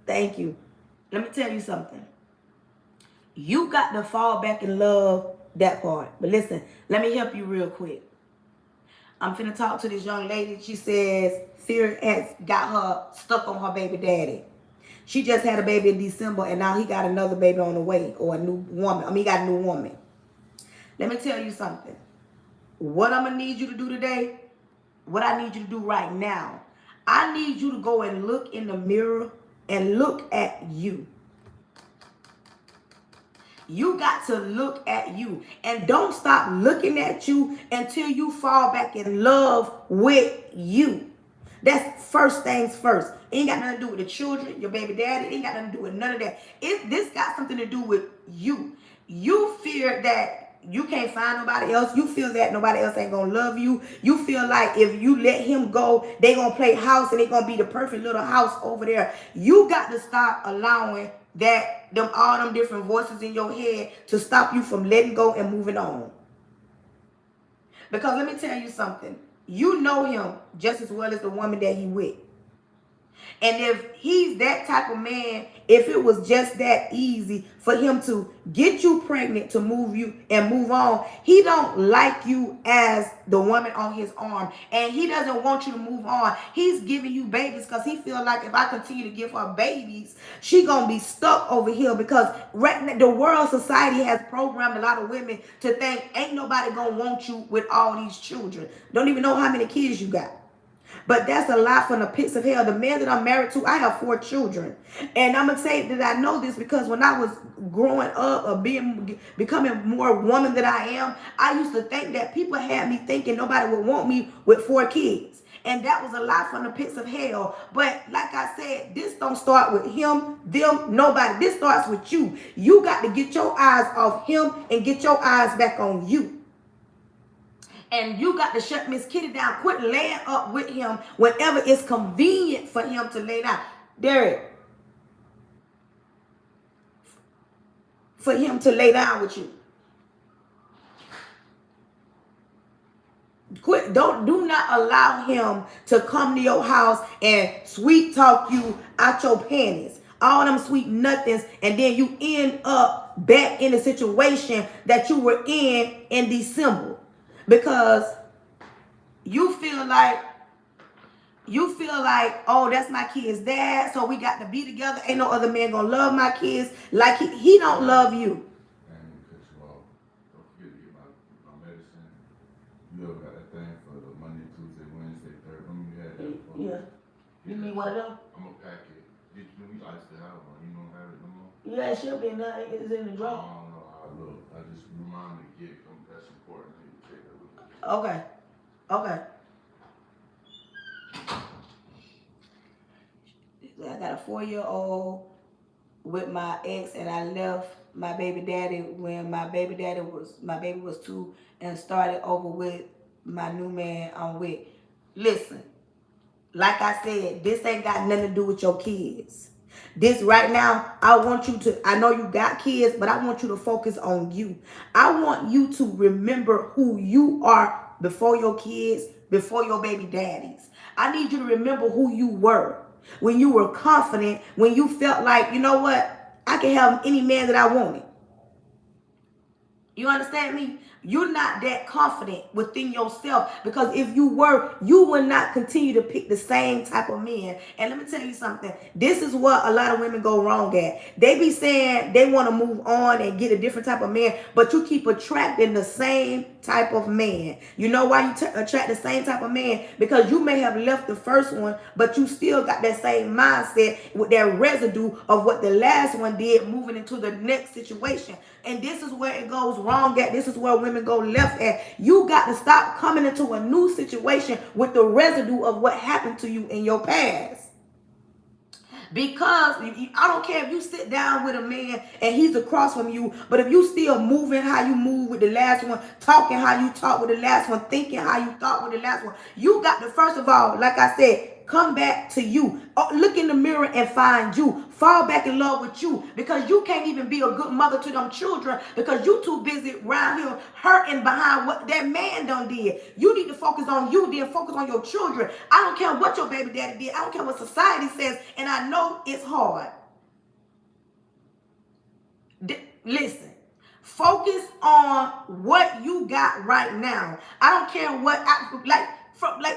Thank you. Let me tell you something. You got to fall back in love, that part. But listen, let me help you real quick. I'm finna talk to this young lady. She says fear has got her stuck on her baby daddy. She just had a baby in December, and now he got another baby on the way, or a new woman. I mean, he got a new woman. Let me tell you something. What I'm gonna need you to do today, what I need you to do right now, I need you to go and look in the mirror and look at you. You got to look at you, and don't stop looking at you until you fall back in love with you. That's first things first. It ain't got nothing to do with the children, your baby daddy. It ain't got nothing to do with none of that. This got something to do with you. You fear that you can't find nobody else. You feel that nobody else ain't gonna love you. You feel like if you let him go, they gonna play house and they gonna be the perfect little house over there. You got to stop allowing that all them different voices in your head to stop you from letting go and moving on. Because let me tell you something. You know him just as well as the woman that he with. And if he's that type of man, if it was just that easy for him to get you pregnant, to move you and move on, he don't like you as the woman on his arm. And he doesn't want you to move on. He's giving you babies because he feels like if I continue to give her babies, she going to be stuck over here, because the world society has programmed a lot of women to think ain't nobody going to want you with all these children. Don't even know how many kids you got. But that's a lie from the pits of hell. The man that I'm married to, I have 4 children. And I'm going to say that I know this because when I was growing up or becoming more woman than I am, I used to think that people had me thinking nobody would want me with 4 kids. And that was a lie from the pits of hell. But like I said, this don't start with him, them, nobody. This starts with you. You got to get your eyes off him and get your eyes back on you. And you got to shut Miss Kitty down. Quit laying up with him whenever it's convenient for him to lay down. Derek. For him to lay down with you. Do not allow him to come to your house and sweet talk you out your panties. All them sweet nothings, and then you end up back in the situation that you were in December. Because you feel like, oh, that's my kid's dad, so we got to be together. Ain't no other man gonna love my kids like he don't love you. Don't forget to get my medicine. You ever got that thing for the Monday, Tuesday, Wednesday, Thursday? You had that before? Yeah. You need one of them? I'm gonna pack it. We used to have one. You don't have it no more? Yeah, it should be in there. It's in the drawer. I don't know how it look. I just remind me to get it. that's important. You take that with you. Okay. Okay. I got a 4-year-old with my ex, and I left my baby daddy when my baby was 2, and started over with my new man I'm with. Listen, like I said, this ain't got nothing to do with your kids. This right now, I want you to, I know you got kids, but I want you to focus on you. I want you to remember who you are before your kids, before your baby daddies. I need you to remember who you were when you were confident, when you felt like, you know what, I can have any man that I wanted. You understand me? You're not that confident within yourself, because if you were, you would not continue to pick the same type of men. And let me tell you something. This is what a lot of women go wrong at. They be saying they want to move on and get a different type of man, but you keep attracting the same type of man. You know why you attract the same type of man? Because you may have left the first one, but you still got that same mindset with that residue of what the last one did, moving into the next situation. And this is where it goes wrong at. This is where women go left at. You got to stop coming into a new situation with the residue of what happened to you in your past. Because I don't care if you sit down with a man and he's across from you, but if you still moving how you move with the last one, talking how you talk with the last one, thinking how you thought with the last one, you got to, first of all, like I said, come back to you. Look in the mirror and find you. Fall back in love with you, because you can't even be a good mother to them children because you too busy around here hurting behind what that man done did. You need to focus on you, then focus on your children. I don't care what your baby daddy did. I don't care what society says, and I know it's hard. Listen. Focus on what you got right now. I don't care what, like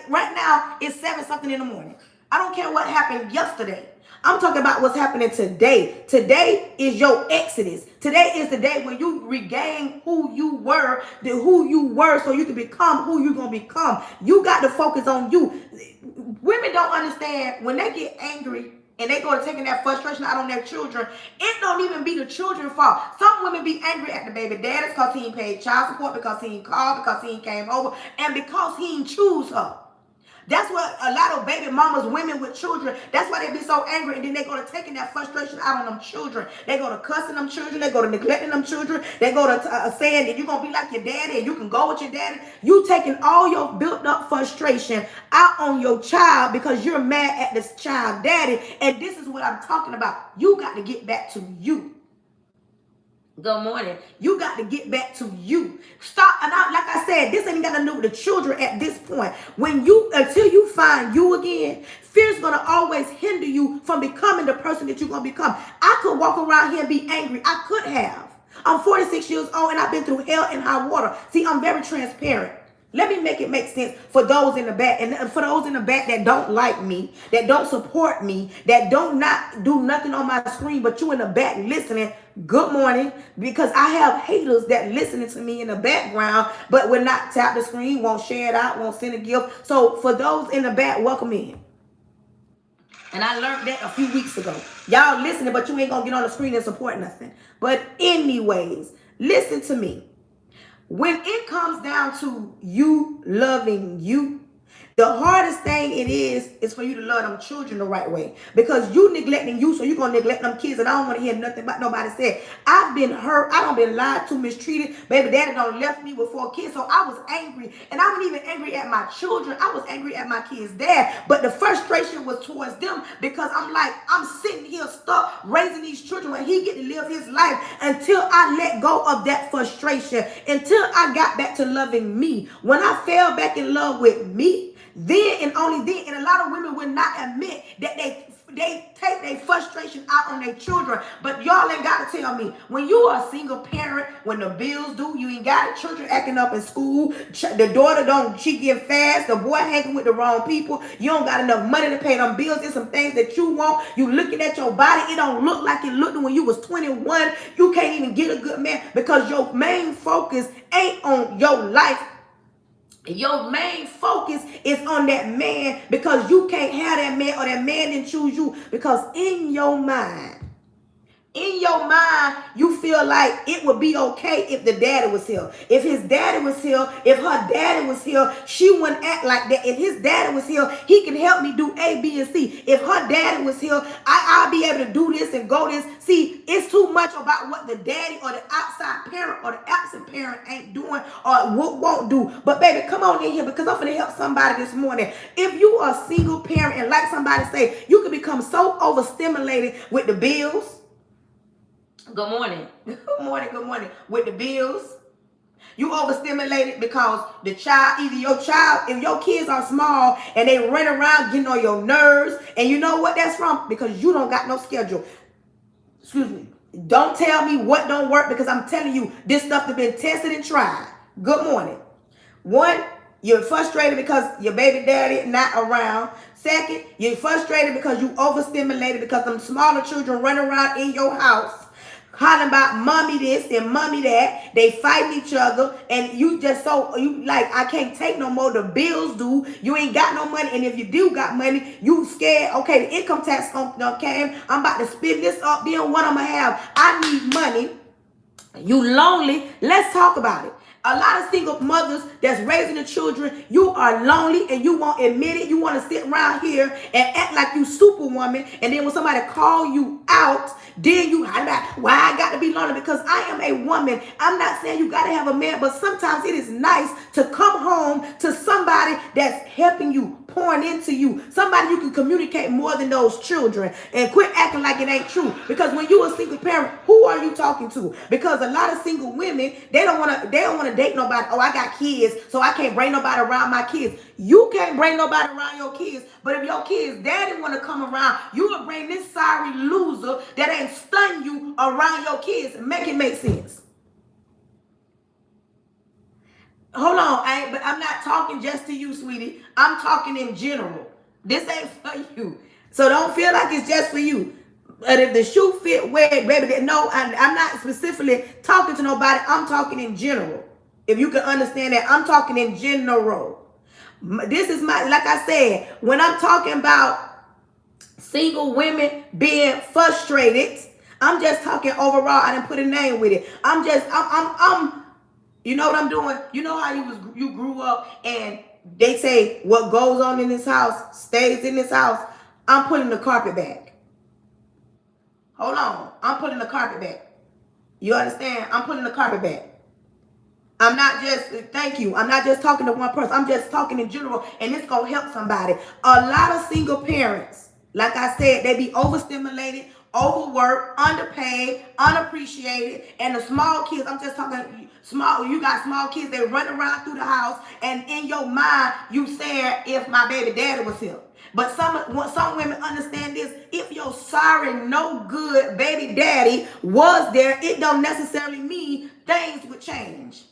right now, it's 7 something in the morning. I don't care what happened yesterday. I'm talking about what's happening today. Today is your exodus. Today is the day when you regain who you were, so you can become who you're going to become. You got to focus on you. Women don't understand when they get angry and they go to taking that frustration out on their children. It don't even be the children's fault. Some women be angry at the baby daddies because he ain't paid child support, because he ain't called, because he ain't came over, and because he ain't choose her. That's what a lot of baby mamas, women with children, that's why they be so angry, and then they go to taking that frustration out on them children. They go to cussing them children. They go to neglecting them children. They go to saying that you're going to be like your daddy and you can go with your daddy. You taking all your built up frustration out on your child because you're mad at this child daddy. And this is what I'm talking about. You got to get back to you. Good morning. You got to get back to you. Stop. And like I said, this ain't got to do with the children at this point. Until you find you again, fear's going to always hinder you from becoming the person that you're going to become. I could walk around here and be angry. I could have. I'm 46 years old and I've been through hell and high water. See, I'm very transparent. Let me make it make sense for those in the back, and for those in the back that don't like me, that don't support me, that don't not do nothing on my screen, but you in the back listening. Good morning, because I have haters that listening to me in the background, but will not tap the screen, won't share it out, won't send a gift. So for those in the back, welcome in. And I learned that a few weeks ago. Y'all listening, but you ain't gonna get on the screen and support nothing. But anyways, listen to me. When it comes down to you loving you, the hardest thing it is for you to love them children the right way. Because you neglecting you, so you're going to neglect them kids. And I don't want to hear nothing about nobody said. I've been hurt. I don't been lied to, mistreated. Baby daddy done left me with 4 kids. So I was angry. And I wasn't even angry at my children. I was angry at my kids' dad. But the frustration was towards them, because I'm like, I'm sitting here stuck raising these children when he get to live his life, until I let go of that frustration, until I got back to loving me. When I fell back in love with me, then and only then, and a lot of women will not admit that they take their frustration out on their children. But y'all ain't got to tell me. When you are a single parent, when the bills due, you ain't got children acting up in school, the daughter she get fast, the boy hanging with the wrong people, you don't got enough money to pay them bills, there's some things that you want, you looking at your body, it don't look like it looked when you was 21, you can't even get a good man, because your main focus ain't on your life. Your main focus is on that man, because you can't have that man, or that man didn't choose you, because in your mind, your mind, you feel like it would be okay if the daddy was here. If his daddy was here, if her daddy was here, she wouldn't act like that. If his daddy was here, he can help me do A, B, and C. If her daddy was here, I'll be able to do this and go this. See, it's too much about what the daddy or the outside parent or the absent parent ain't doing or won't do. But baby, come on in here because I'm going to help somebody this morning. If you are a single parent and like somebody say, you can become so overstimulated with the bills. Good morning. Good morning. Good morning. With the bills. You overstimulated because the child, either your child, if your kids are small and they run around getting on your nerves, and you know what that's from? Because you don't got no schedule. Excuse me. Don't tell me what don't work because I'm telling you, this stuff has been tested and tried. Good morning. One, you're frustrated because your baby daddy not around. Second, you're frustrated because you overstimulated because them smaller children run around in your house hollering about mommy this and mommy that. They fighting each other and you just you like, I can't take no more. The bills due. You ain't got no money. And if you do got money, you scared. Okay, the income tax came. I'm about to spin this up. Then what I'm going to have? I need money. You lonely. Let's talk about it. A lot of single mothers that's raising the children, you are lonely and you won't admit it. You want to sit around here and act like you superwoman. And then when somebody call you out, then you highlight why I got to be lonely because I am a woman. I'm not saying you got to have a man, but sometimes it is nice to come home to somebody that's helping you, pouring into you, somebody you can communicate more than those children, and quit acting like it ain't true. Because when you a single parent, who are you talking to? Because a lot of single women, they don't want to date nobody. Oh, I got kids, so I can't bring nobody around my kids. You can't bring nobody around your kids, but if your kids' daddy want to come around, you will bring this sorry loser that ain't stun you around your kids. Make it make sense. Hold on, but I'm not talking just to you, sweetie. I'm talking in general. This ain't for you. So don't feel like it's just for you. But if the shoe fit, wear it, baby. No, I'm not specifically talking to nobody. I'm talking in general. If you can understand that, I'm talking in general. This is like I said, when I'm talking about single women being frustrated, I'm just talking overall. I didn't put a name with it. I'm you know what I'm doing? You know how you grew up and they say what goes on in this house stays in this house? I'm putting the carpet back. Hold on. I'm putting the carpet back. You understand? I'm putting the carpet back. I'm not just, thank you. I'm not just talking to one person. I'm just talking in general, and it's going to help somebody. A lot of single parents, like I said, they be overstimulated, overworked, underpaid, unappreciated, and the small kids, I'm just talking small, you got small kids, they run around through the house, and in your mind, you saying, if my baby daddy was here. But some women understand this. If your sorry, no good baby daddy was there, it don't necessarily mean things would change.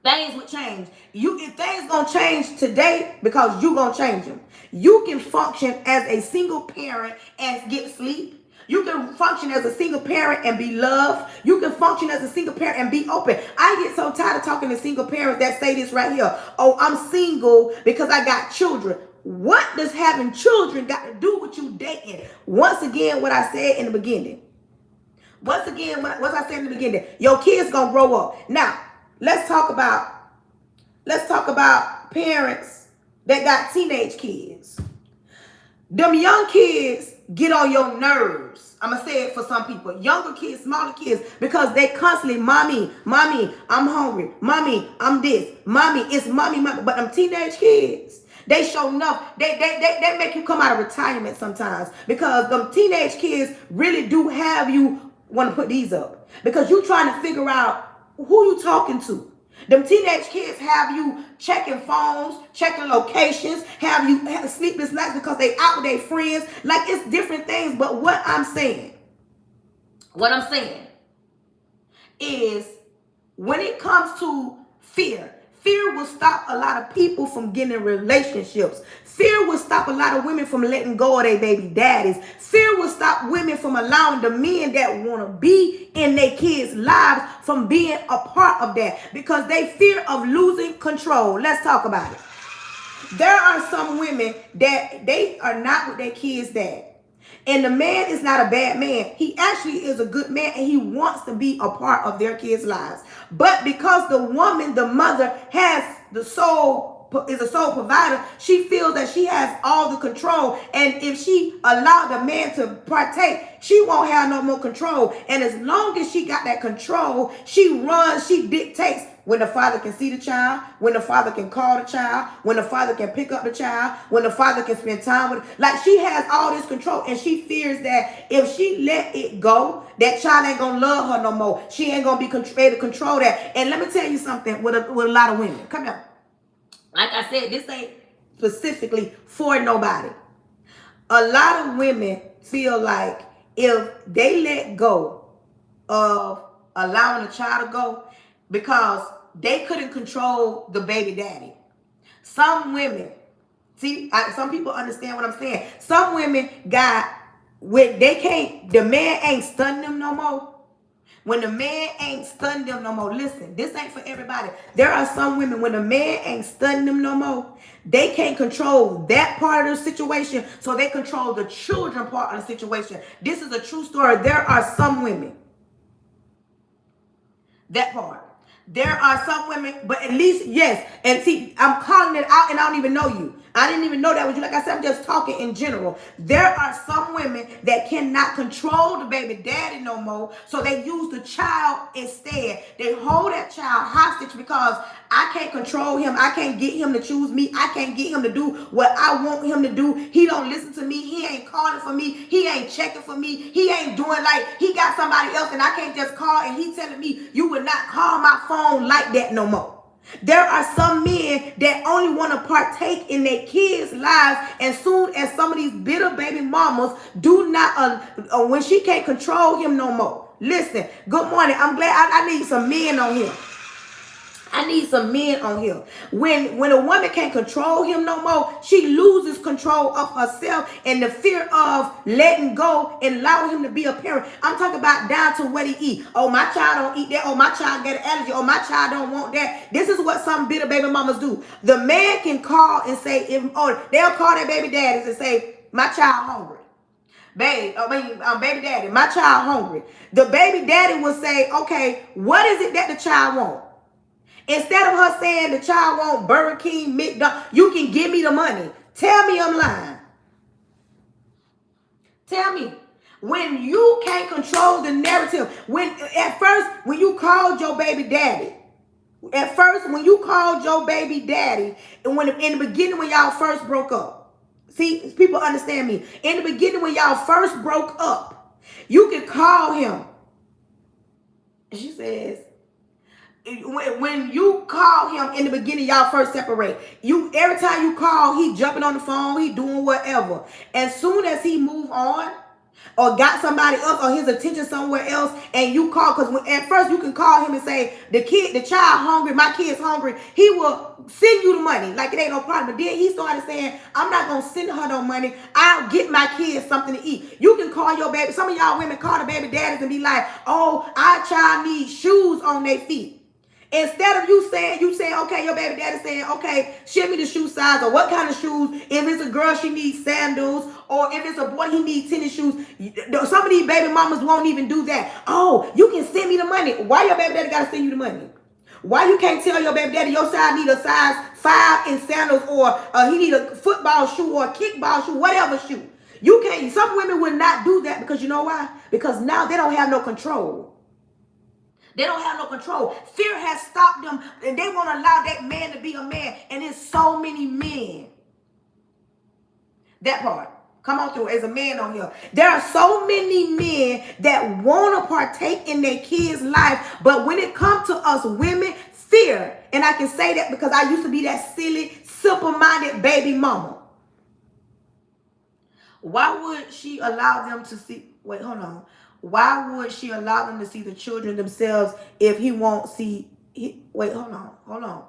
Things would change. If things gonna change today, because you gonna change them. You can function as a single parent and get sleep. You can function as a single parent and be loved. You can function as a single parent and be open. I get so tired of talking to single parents that say this right here. Oh, I'm single because I got children. What does having children got to do with you dating? Once again, what I said in the beginning. Once again, what I said in the beginning. Your kids gonna grow up. Now, let's talk about parents that got teenage kids. Them young kids get on your nerves. I'm going to say it for some people. Younger kids, smaller kids, because they constantly, mommy, I'm hungry. Mommy, I'm this. Mommy, it's mommy. But them teenage kids, they show enough. They make you come out of retirement sometimes because them teenage kids really do have you want to put these up because you trying to figure out who you talking to. Them teenage kids have you checking phones, checking locations, have you sleepless nights because they out with their friends. Like it's different things. But what I'm saying is when it comes to fear will stop a lot of people from getting in relationships. Fear will stop a lot of women from letting go of their baby daddies. Fear will stop women from allowing the men that want to be in their kids' lives from being a part of that because they fear of losing control. Let's talk about it. There are some women that they are not with their kids' dad. And the man is not a bad man. He actually is a good man, and he wants to be a part of their kids' lives. But because the woman, the mother, is a sole provider, she feels that she has all the control. And if she allowed the man to partake, she won't have no more control. And as long as she got that control, she runs, she dictates when the father can see the child, when the father can call the child, when the father can pick up the child, when the father can spend time with it. Like, she has all this control, and she fears that if she let it go, that child ain't gonna love her no more. She ain't gonna be able to control that. And let me tell you something with a lot of women. Come here. Like I said, this ain't specifically for nobody. A lot of women feel like if they let go of allowing a child to go, because they couldn't control the baby daddy. Some women, some people understand what I'm saying. Some women the man ain't stunning them no more. When the man ain't stunning them no more, listen, this ain't for everybody. There are some women, when the man ain't stunning them no more, they can't control that part of the situation, so they control the children part of the situation. This is a true story. There are some women, that part. There are some women, but at least, yes. And see, I'm calling it out, and I don't even know you. I didn't even know that was you. Like I said, I'm just talking in general. There are some women that cannot control the baby daddy no more, so they use the child instead. They hold that child hostage because I can't control him. I can't get him to choose me. I can't get him to do what I want him to do. He don't listen to me. He ain't calling for me. He ain't checking for me. He ain't doing like he got somebody else, and I can't just call, and he telling me you would not call my phone like that no more. There are some men that only want to partake in their kids' lives, and soon as some of these bitter baby mamas do not, when she can't control him no more. Listen, good morning. I'm glad I need some men on here. I need some men on here. When a woman can't control him no more, she loses control of herself and the fear of letting go and allowing him to be a parent. I'm talking about down to what he eat. Oh, my child don't eat that. Oh, my child got an allergy. Oh, my child don't want that. This is what some bitter baby mamas do. The man can call and say, they'll call their baby daddies and say, my child hungry. Baby daddy, my child hungry. The baby daddy will say, okay, what is it that the child wants? Instead of her saying the child want Burger King, McDonald's, you can give me the money. Tell me I'm lying. Tell me. When you can't control the narrative, when you called your baby daddy, and when in the beginning when y'all first broke up, see, people understand me. In the beginning when y'all first broke up, you could call him. She says, when you call him in the beginning, y'all first separate. Every time you call, he jumping on the phone, he doing whatever. As soon as he move on, or got somebody else, or his attention somewhere else, and you call, because at first you can call him and say, the child hungry, my kid's hungry. He will send you the money like it ain't no problem. But then he started saying, I'm not gonna send her no money. I'll get my kids something to eat. You can call your baby. Some of y'all women call the baby daddies and be like, oh, our child needs shoes on their feet. Instead of you saying, okay, your baby daddy saying, okay, ship me the shoe size, or what kind of shoes. If it's a girl, she needs sandals, or if it's a boy, he needs tennis shoes. Some of these baby mamas won't even do that. Oh, you can send me the money. Why your baby daddy got to send you the money? Why you can't tell your baby daddy your child need a size 5 in sandals, or he need a football shoe or a kickball shoe, whatever shoe. You can't. Some women will not do that because you know why? Because now they don't have no control. They don't have no control. Fear has stopped them, and they won't allow that man to be a man. And there's so many men. That part. Come on through as a man on here. There are so many men that want to partake in their kids' life, but when it comes to us women, fear. And I can say that because I used to be that silly, simple-minded baby mama. Why would she allow them to see? Wait, hold on. Why would she allow them to see the children themselves if he won't see? Wait, hold on.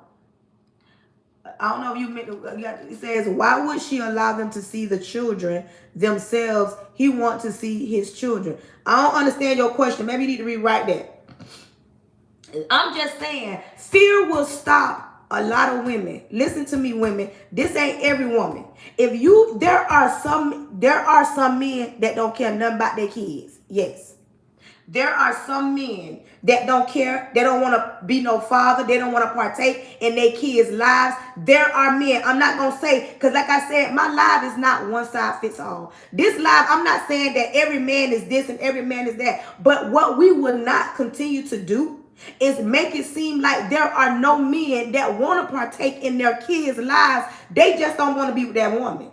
I don't know if you meant to, it says, why would she allow them to see the children themselves? He wants to see his children. I don't understand your question. Maybe you need to rewrite that. I'm just saying, fear will stop a lot of women, listen to me, women, this ain't every woman. There are some men that don't care nothing about their kids. Yes. There are some men that don't care. They don't want to be no father. They don't want to partake in their kids' lives. There are men. I'm not going to say, because like I said, my life is not one size fits all. This life, I'm not saying that every man is this and every man is that. But what we will not continue to do is make it seem like there are no men that want to partake in their kids' lives. They just don't want to be with that woman.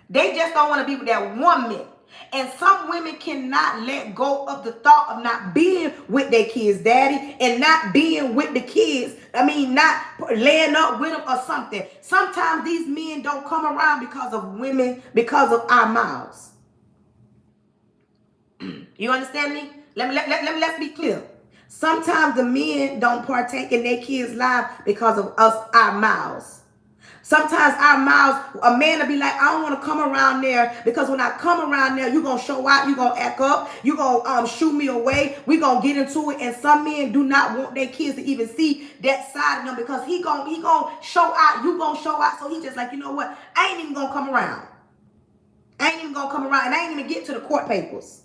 They just don't want to be with that woman. And some women cannot let go of the thought of not being with their kids' daddy and not being with the kids. I mean, not laying up with them or something. Sometimes these men don't come around because of women, because of our mouths. You understand me? Let's be clear. Sometimes the men don't partake in their kids' lives because of us, our mouths. Sometimes our mouths, a man will be like, I don't want to come around there because when I come around there, you're going to show out, you're going to act up, you're going to shoo me away, we're going to get into it. And some men do not want their kids to even see that side of them because he going to show out, you going to show out. So he just like, you know what, I ain't even going to come around. I ain't even going to come around and I ain't even get to the court papers.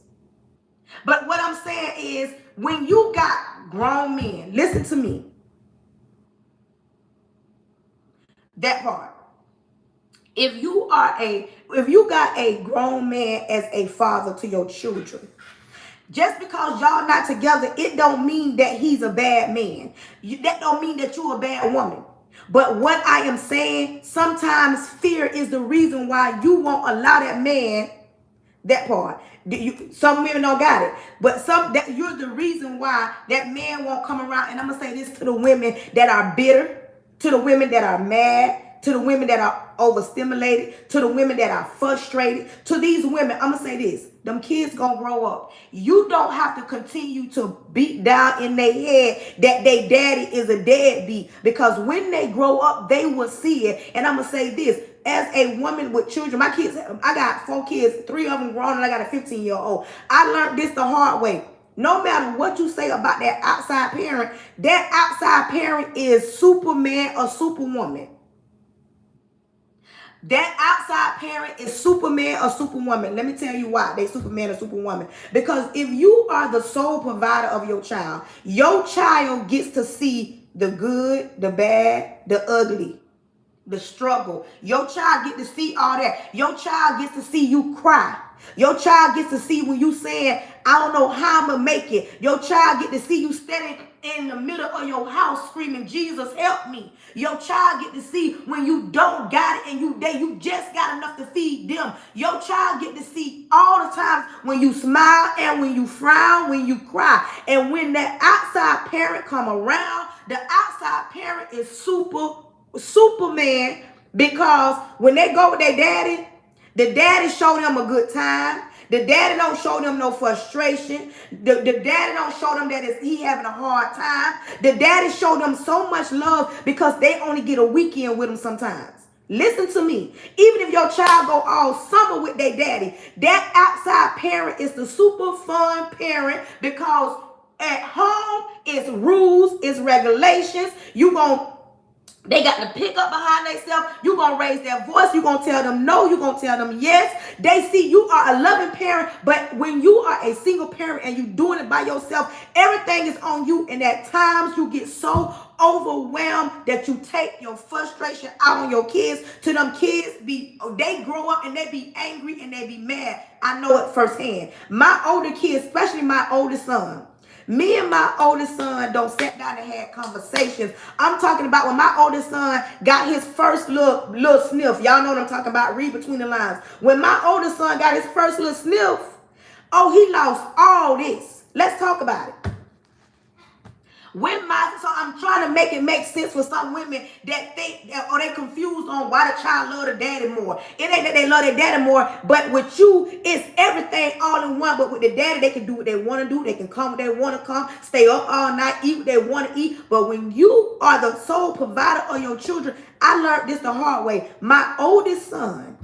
But what I'm saying is when you got grown men, listen to me. That part. If you got a grown man as a father to your children, just because y'all not together, it don't mean that he's a bad man. That don't mean that you're a bad woman. But what I am saying, sometimes fear is the reason why you won't allow that man. That part. Some women don't got it, but you're the reason why that man won't come around. And I'm gonna say this to the women that are bitter, to the women that are mad, to the women that are overstimulated, to the women that are frustrated. To these women, I'm gonna say this: them kids gonna grow up. You don't have to continue to beat down in their head that their daddy is a deadbeat, because when they grow up, they will see it. And I'm gonna say this. As a woman with children, my kids, I got 4 kids, 3 of them grown, and I got a 15-year-old. I learned this the hard way. No matter what you say about that outside parent is Superman or Superwoman. That outside parent is Superman or Superwoman. Let me tell you why they Superman or Superwoman. Because if you are the sole provider of your child gets to see the good, the bad, the ugly, the struggle. Your child get to see all that. Your child gets to see you cry. Your child gets to see when you saying, I don't know how I'm going to make it. Your child get to see you standing in the middle of your house screaming, Jesus, help me. Your child get to see when you don't got it and you just got enough to feed them. Your child get to see all the times when you smile and when you frown, when you cry. And when that outside parent come around, the outside parent is Superman, because when they go with their daddy, the daddy show them a good time. The daddy don't show them no frustration. The daddy don't show them that he having a hard time. The daddy show them so much love because they only get a weekend with him sometimes. Listen to me. Even if your child go all summer with their daddy, that outside parent is the super fun parent, because at home it's rules, it's regulations. They got to pick up behind themselves. You're going to raise their voice. You're going to tell them no. You're going to tell them yes. They see you are a loving parent. But when you are a single parent and you're doing it by yourself, everything is on you. And at times you get so overwhelmed that you take your frustration out on your kids. To them kids, they grow up and they be angry and they be mad. I know it firsthand. My older kids, especially my oldest son, me and my oldest son don't sit down and have conversations. I'm talking about when my oldest son got his first little sniff. Y'all know what I'm talking about. Read between the lines. When my oldest son got his first little sniff, he lost all this. Let's talk about it. So I'm trying to make it make sense for some women that think or they confused on why the child love the daddy more. It ain't that they love their daddy more, but with you, it's everything all in one. But with the daddy, they can do what they want to do. They can come when they want to come, stay up all night, eat what they want to eat. But when you are the sole provider of your children, I learned this the hard way. My oldest son,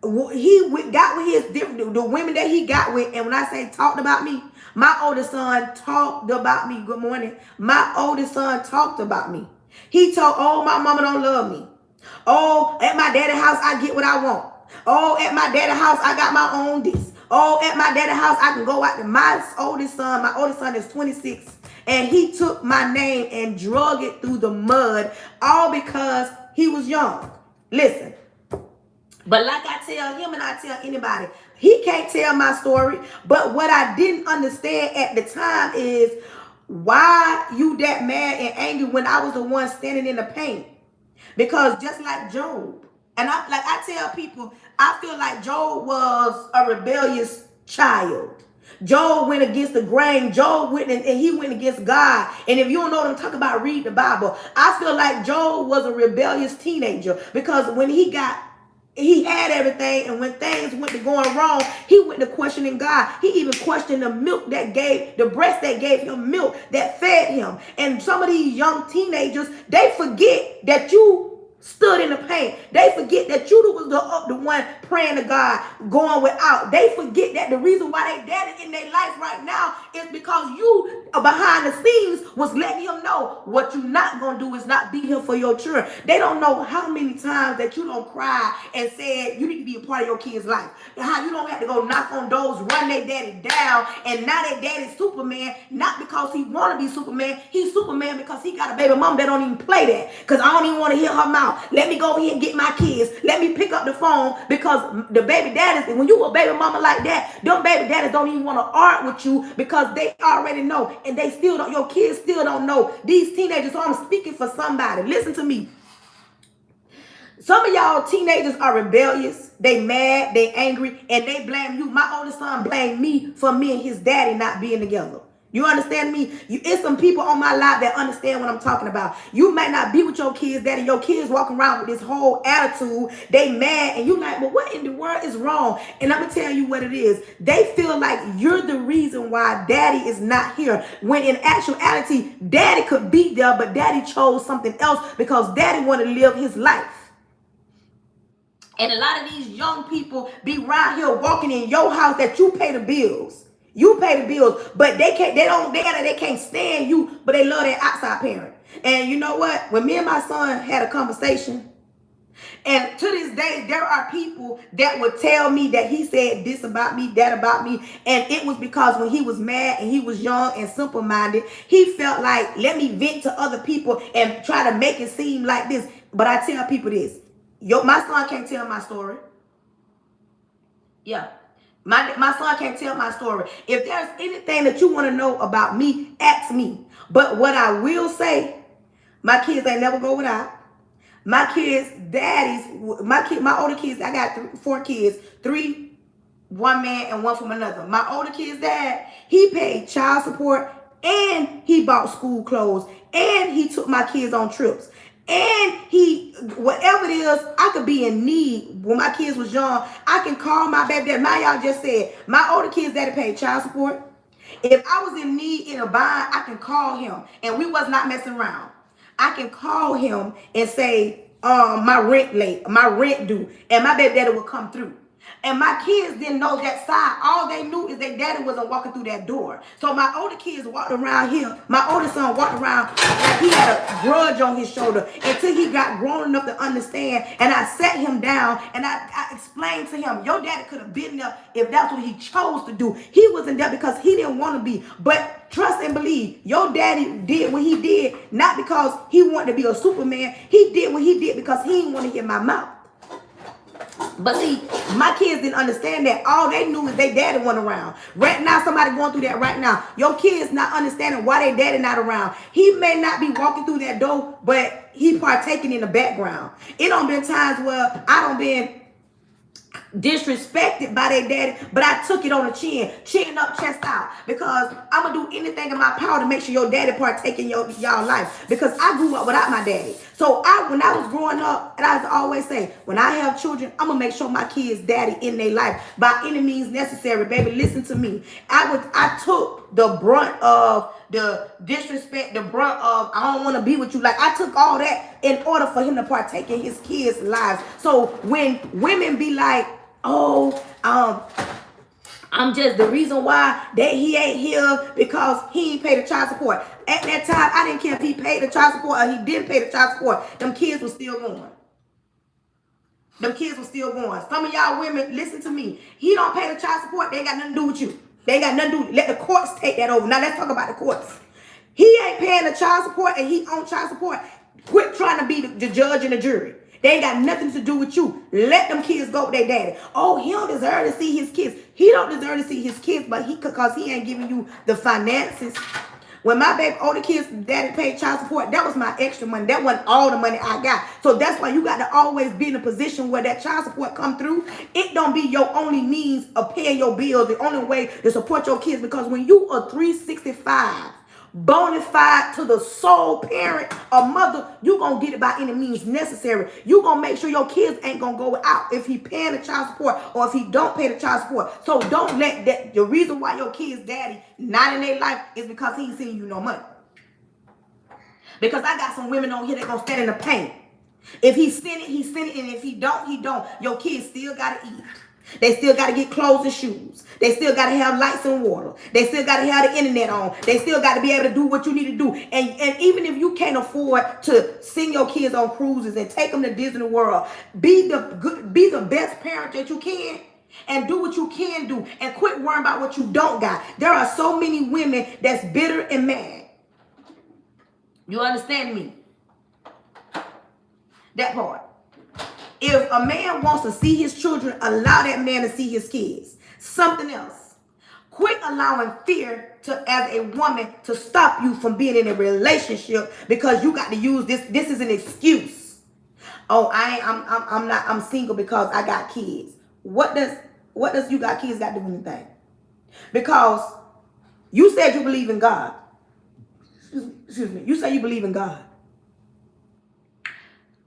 he got with the women that he got with, and when I say talked about me, my oldest son talked about me. Good morning. My oldest son talked about me. He told, oh, my mama don't love me. Oh, at my daddy's house, I get what I want. Oh, at my daddy's house, I got my own this. Oh, at my daddy's house, I can go out to my oldest son is 26. And he took my name and drug it through the mud, all because he was young. Listen, but like I tell him and I tell anybody, he can't tell my story. But what I didn't understand at the time is why you that mad and angry when I was the one standing in the pain. Because just like Job, and I tell people, I feel like Job was a rebellious child. Job went against the grain. Job went and he went against God. And if you don't know what I'm talking about, read the Bible. I feel like Job was a rebellious teenager because when he had everything, and when things went to going wrong, he went to questioning God. He even questioned the breast that gave him milk, that fed him. And some of these young teenagers, they forget that you stood in the pain. They forget that you was the one praying to God, going without. They forget that the reason why they daddy in their life right now is because you behind the scenes was letting him know what you not gonna do is not be here for your children. They don't know how many times that you don't cry and said you need to be a part of your kid's life. How you don't have to go knock on doors, run their daddy down, and now their daddy's Superman, not because he want to be Superman. He's Superman because he got a baby mom that don't even play that. Because I don't even want to hear her mouth. Let me go over here and get my kids. Let me pick up the phone, because the baby daddies, when you a baby mama like that, them baby daddies don't even want to argue with you because they already know, and they still don't. Your kids still don't know. These teenagers, so I'm speaking for somebody. Listen to me. Some of y'all teenagers are rebellious. They mad, they angry, and they blame you. My oldest son blamed me for me and his daddy not being together. You understand me? It's some people on my life that understand what I'm talking about. You might not be with your kids, daddy. Your kids walking around with this whole attitude. They mad, and you like, well, what in the world is wrong? And I'm going to tell you what it is. They feel like you're the reason why daddy is not here. When in actuality, daddy could be there, but daddy chose something else because daddy wanted to live his life. And a lot of these young people be around here walking in your house that you pay the bills. You pay the bills, but they can't stand you, but they love their outside parent. And you know what? When me and my son had a conversation, and to this day, there are people that would tell me that he said this about me, that about me. And it was because when he was mad and he was young and simple-minded, he felt like, let me vent to other people and try to make it seem like this. But I tell people this. My son can't tell my story. Yeah. My son can't tell my story. If there's anything that you want to know about me, ask me. But what I will say, my kids ain't never go without. My kids' daddies, my older kids, I got 4 kids, 3, one man and one from another. My older kid's dad, he paid child support, and he bought school clothes, and he took my kids on trips. And whatever it is, I could be in need. When my kids was young, I can call my baby daddy. Now y'all just said, my older kids daddy paid child support. If I was in need, in a bind, I can call him. And we was not messing around. I can call him and say, my rent due. And my baby daddy will come through. And my kids didn't know that side. All they knew is their daddy wasn't walking through that door. So my older kids walked around here. My oldest son walked around like he had a grudge on his shoulder until he got grown enough to understand. And I sat him down and I explained to him, your daddy could have been there if that's what he chose to do. He wasn't there because he didn't want to be. But trust and believe, your daddy did what he did, not because he wanted to be a Superman. He did what he did because he didn't want to hear my mouth. But see, my kids didn't understand that. All they knew is their daddy wasn't around. Right now, somebody going through that right now. Your kids not understanding why their daddy not around. He may not be walking through that door, but he partaking in the background. It don't been times where I don't been disrespected by their daddy, but I took it on the chin up, chest out, because I'm gonna do anything in my power to make sure your daddy partake in y'all life, because I grew up without my daddy. So when I was growing up, and I always say, when I have children, I'm gonna make sure my kids' daddy in their life by any means necessary. Baby, listen to me. I took the brunt of the disrespect, the brunt of I don't want to be with you. Like, I took all that in order for him to partake in his kids' lives. So when women be like, oh, The reason why that he ain't here because he ain't paid the child support. At that time, I didn't care if he paid the child support or he didn't pay the child support. Them kids were still going. Them kids were still going. Some of y'all women, listen to me. He don't pay the child support. They ain't got nothing to do with you. They ain't got nothing to do with. Let the courts take that over. Now let's talk about the courts. He ain't paying the child support and he on child support. Quit trying to be the judge and the jury. They ain't got nothing to do with you. Let them kids go with their daddy. Oh, he don't deserve to see his kids. He don't deserve to see his kids, but because he ain't giving you the finances. When my baby older kids daddy paid child support, that was my extra money. That wasn't all the money I got. So that's why you got to always be in a position where that child support come through. It don't be your only means of paying your bills, the only way to support your kids. Because when you are 365, bona fide to the sole parent or mother, you gonna get it by any means necessary. You gonna make sure your kids ain't gonna go out if he paying the child support or if he don't pay the child support. So don't let that, the reason why your kids daddy not in their life is because he ain't sending you no money. Because I got some women on here that gonna stand in the pain. If he send it, he send it, and if he don't, he don't. Your kids still gotta eat. They still got to get clothes and shoes. They still got to have lights and water. They still got to have the internet on. They still got to be able to do what you need to do. And even if you can't afford to send your kids on cruises and take them to Disney World, be the best parent that you can and do what you can do and quit worrying about what you don't got. There are so many women that's bitter and mad. You understand me? That part. If a man wants to see his children, allow that man to see his kids. Something else. Quit allowing fear as a woman to stop you from being in a relationship because you got to use this. This is an excuse. Oh, I'm single because I got kids. What does you got kids got to do with anything? Because you said you believe in God. Excuse me. You say you believe in God.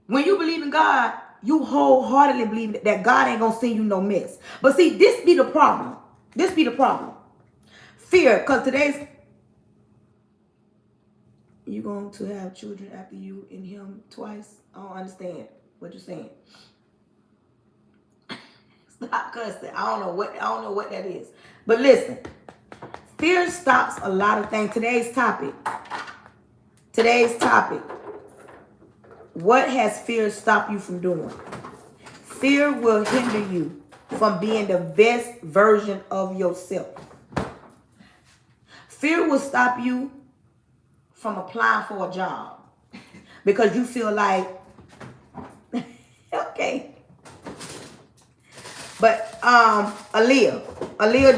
When you believe in God, you wholeheartedly believe that God ain't gonna send you no mess. But see, this be the problem. This be the problem. Fear, because today's you going to have children after you and him twice. I don't understand what you're saying. Stop cussing. I don't know what that is. But listen, fear stops a lot of things. Today's topic. What has fear stopped you from doing? Fear will hinder you from being the best version of yourself. Fear will stop you from applying for a job because you feel like, okay. But Aaliyah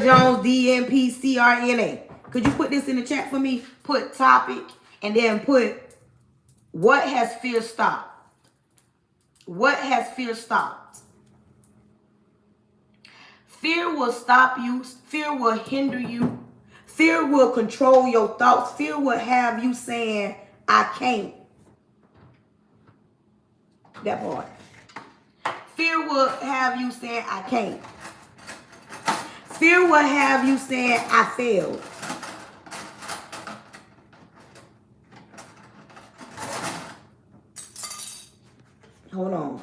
Jones, DMPCRNA. Could you put this in the chat for me? Put topic and then put what has fear stopped? What has fear stopped? Fear will stop you. Fear will hinder you. Fear will control your thoughts. Fear will have you saying, I can't. That part. Fear will have you saying, I can't. Fear will have you saying, I failed. Hold on.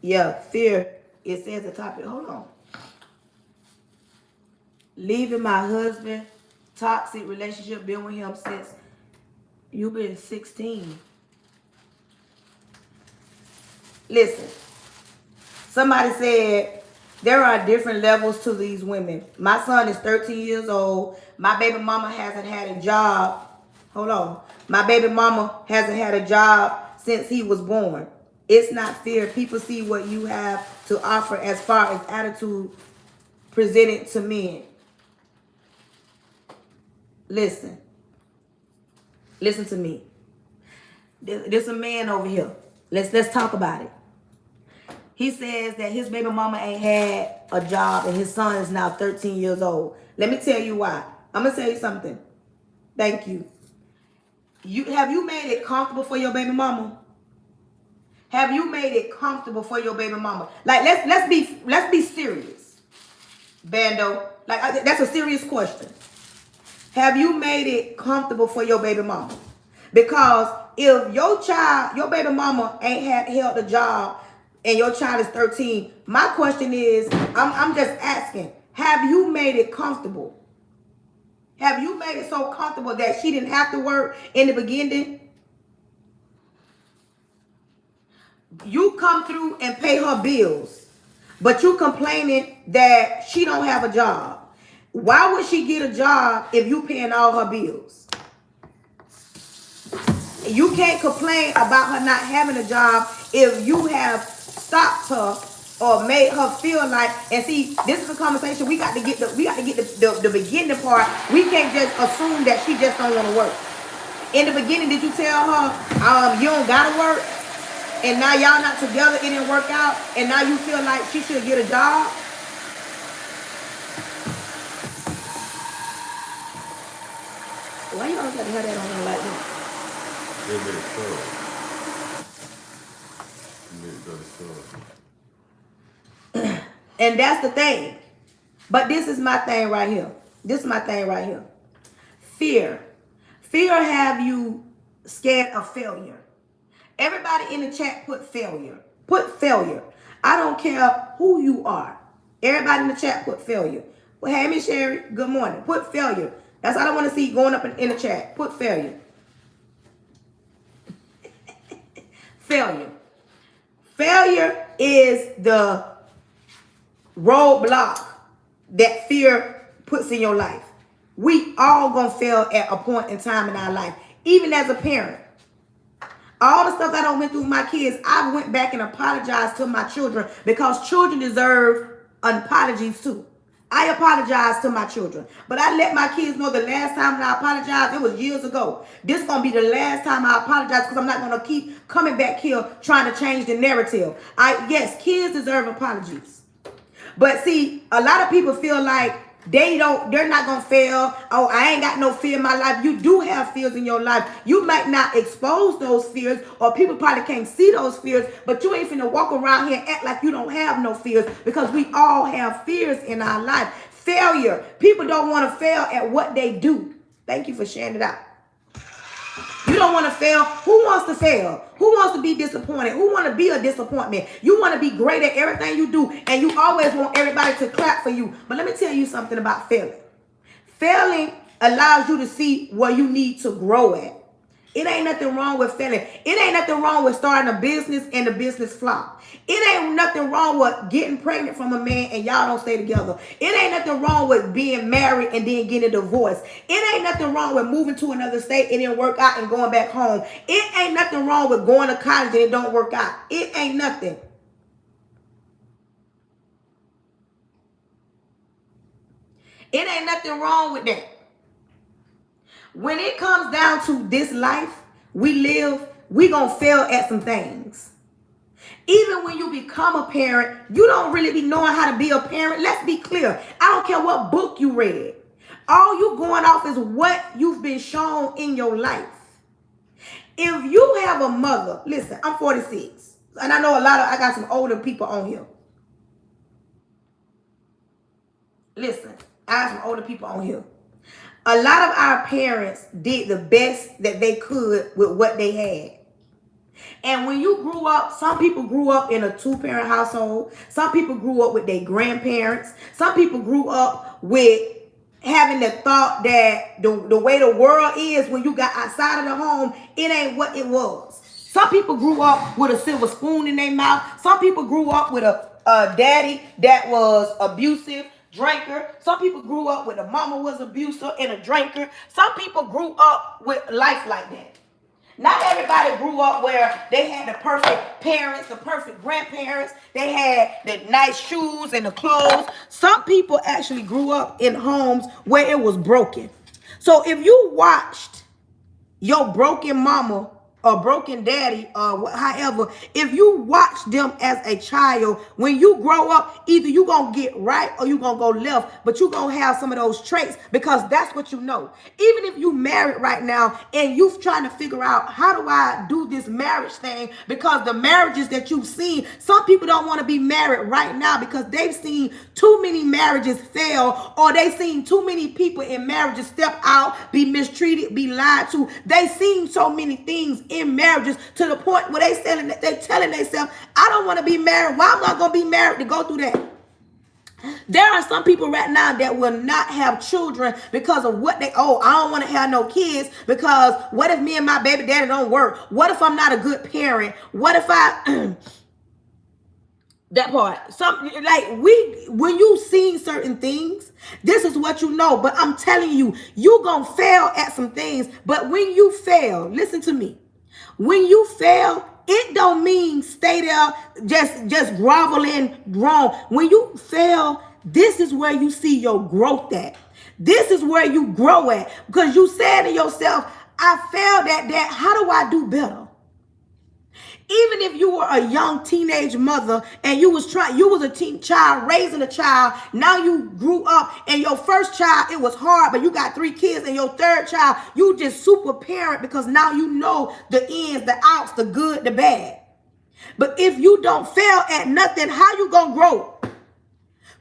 Yeah, fear. It says the topic. Hold on. Leaving my husband. Toxic relationship. Been with him since you've been 16. Listen. Somebody said there are different levels to these women. My son is 13 years old. My baby mama hasn't had a job. Hold on. My baby mama hasn't had a job since he was born. It's not fear. People see what you have to offer as far as attitude presented to men. Listen. Listen to me. There's a man over here. Let's talk about it. He says that his baby mama ain't had a job and his son is now 13 years old. Let me tell you why. I'm going to tell you something. Thank you. Have you made it comfortable for your baby mama? Have you made it comfortable for your baby mama? Like let's be serious, Bando. Like that's a serious question. Have you made it comfortable for your baby mama? Because if your baby mama ain't held a job and your child is 13. My question is, I'm just asking, have you made it comfortable? Have you made it so comfortable that she didn't have to work in the beginning? You come through and pay her bills, but you complaining that she don't have a job. Why would she get a job if you paying all her bills? You can't complain about her not having a job if you have stopped her or made her feel like. And see, this is a conversation we got to get. The beginning part. We can't just assume that she just don't want to work. In the beginning, did you tell her you don't gotta work? And now y'all not together, it didn't work out, and now you feel like she should get a job? Why you always got to have that on her like that? They let it go. Let it go to store. And that's the thing. But this is my thing right here. This is my thing right here. Fear. Fear have you scared of failure. Everybody in the chat put failure. Put failure. I don't care who you are. Everybody in the chat put failure. Well, hey, Miss Sherry, good morning. Put failure. That's all I want to see going up in the chat. Put failure. Failure. Failure is the roadblock that fear puts in your life. We all gonna fail at a point in time in our life. Even as a parent. All the stuff that I went through with my kids, I went back and apologized to my children because children deserve apologies too. I apologize to my children. But I let my kids know the last time that I apologized, it was years ago. This is going to be the last time I apologize because I'm not going to keep coming back here trying to change the narrative. Yes, kids deserve apologies. But see, a lot of people feel like they're not going to fail. Oh, I ain't got no fear in my life. You do have fears in your life. You might not expose those fears, or people probably can't see those fears, but you ain't finna walk around here and act like you don't have no fears, because we all have fears in our life. Failure. People don't want to fail at what they do. Thank you for sharing it out. You don't want to fail. Who wants to fail? Who wants to be disappointed? Who want to be a disappointment? You want to be great at everything you do, and you always want everybody to clap for you. But let me tell you something about failing. Failing allows you to see where you need to grow at. It ain't nothing wrong with failing. It ain't nothing wrong with starting a business and the business flop. It ain't nothing wrong with getting pregnant from a man and y'all don't stay together. It ain't nothing wrong with being married and then getting a divorce. It ain't nothing wrong with moving to another state and it work out and going back home. It ain't nothing wrong with going to college and it don't work out. It ain't nothing. It ain't nothing wrong with that. When it comes down to this life we live, we gonna fail at some things. Even when you become a parent, you don't really be knowing how to be a parent. Let's be clear. I don't care what book you read. All you going off is what you've been shown in your life. If you have a mother, listen, I'm 46. And I know I got some older people on here. Listen, I got some older people on here. A lot of our parents did the best that they could with what they had. And when you grew up, some people grew up in a 2-parent household. Some people grew up with their grandparents. Some people grew up with having the thought that the way the world is when you got outside of the home, it ain't what it was. Some people grew up with a silver spoon in their mouth. Some people grew up with a daddy that was abusive. Drinker. Some people grew up with a mama was abusive and a drinker. Some people grew up with life like that. Not everybody grew up where they had the perfect parents, the perfect grandparents. They had the nice shoes and the clothes. Some people actually grew up in homes where it was broken. So if you watched your broken mama or broken daddy or however, if you watch them as a child, when you grow up, either you gonna get right or you gonna go left, but you gonna have some of those traits because that's what you know. Even if you married right now and you trying to figure out how do I do this marriage thing, because the marriages that you've seen, some people don't want to be married right now because they've seen too many marriages fail, or they've seen too many people in marriages step out, be mistreated, be lied to. They've seen so many things in marriages to the point where they're telling themselves, I don't want to be married. Why am I going to be married to go through that? There are some people right now that will not have children because of what I don't want to have no kids because what if me and my baby daddy don't work? What if I'm not a good parent? What if I that part. When you seen certain things, this is what you know. But I'm telling you, you gonna fail at some things. But when you fail, listen to me. When you fail, it don't mean stay there just groveling wrong. When you fail, this is where you see your growth at. This is where you grow at. Because you said to yourself, I failed at that. How do I do better? Even if you were a young teenage mother and you was a teen child raising a child, now you grew up and your first child, it was hard, but you got 3 kids, and your third child, you just super parent because now you know the ins, the outs, the good, the bad. But if you don't fail at nothing, how you gonna grow?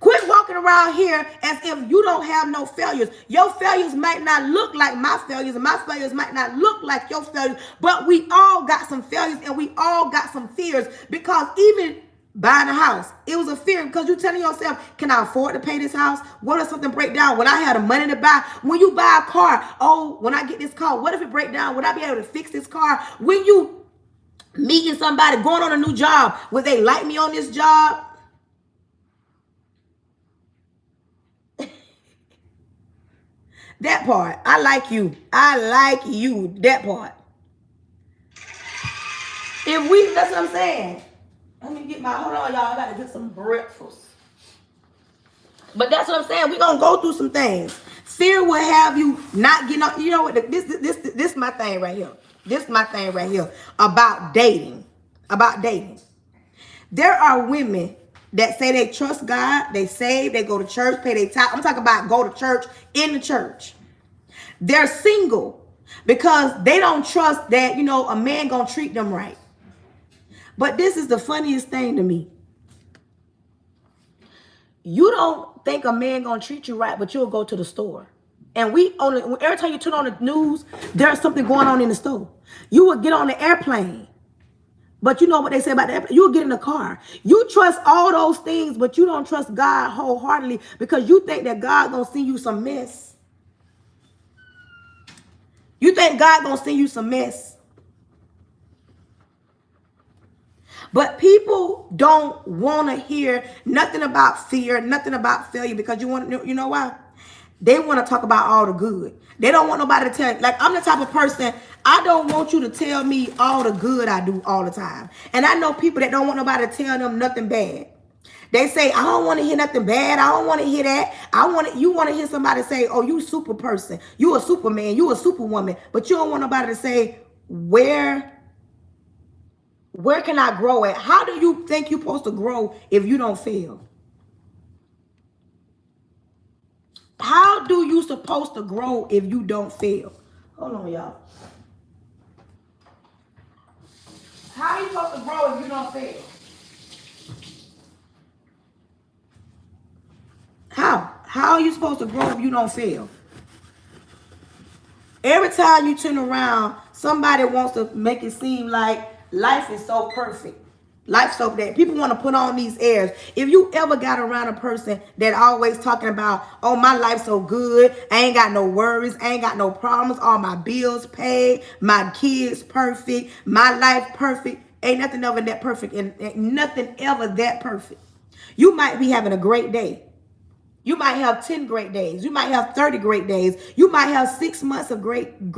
Quit walking around here as if you don't have no failures. Your failures might not look like my failures, and my failures might not look like your failures, but we all got some failures and we all got some fears. Because even buying a house, it was a fear because you're telling yourself, can I afford to pay this house? What if something break down? When I had the money to buy? When you buy a car, when I get this car, what if it break down? Would I be able to fix this car? When you meeting somebody, going on a new job, would they like me on this job? That part. I like you. I like you. That part. That's what I'm saying. Let me get hold on, y'all. I got to get some breakfast. But that's what I'm saying. We're going to go through some things. Fear will have you not getting up. You know what? This is my thing right here. This is my thing right here about dating. About dating. There are women that say they trust God, they save, they go to church, pay their tithe. I'm talking about go to church, in the church. They're single because they don't trust that, a man gonna treat them right. But this is the funniest thing to me. You don't think a man gonna treat you right, but you'll go to the store. And every time you turn on the news, there's something going on in the store. You will get on the airplane. But you know what they say about that? You'll get in the car. You trust all those things, but you don't trust God wholeheartedly because you think that God gonna send you some mess. You think God gonna send you some mess. But people don't want to hear nothing about fear, nothing about failure, because you know why? They want to talk about all the good. They don't want nobody to tell. Like, I'm the type of person, I don't want you to tell me all the good I do all the time. And I know people that don't want nobody to tell them nothing bad. They say, I don't want to hear nothing bad. I don't want to hear that. You want to hear somebody say, oh, you a super person. You a superman. You a superwoman. But you don't want nobody to say, where can I grow at? How do you think you're supposed to grow if you don't fail? How do you supposed to grow if you don't fail? Hold on, y'all. How are you supposed to grow if you don't fail? How are you supposed to grow if you don't fail? Every time you turn around, somebody wants to make it seem like life is so perfect. Life's so bad. People want to put on these airs. If you ever got around a person that always talking about, oh, my life's so good, I ain't got no worries, I ain't got no problems, all my bills paid, my kids perfect, my life perfect, ain't nothing ever that perfect, and nothing ever that perfect. You might be having a great day. You might have 10 great days. You might have 30 great days. You might have 6 months of great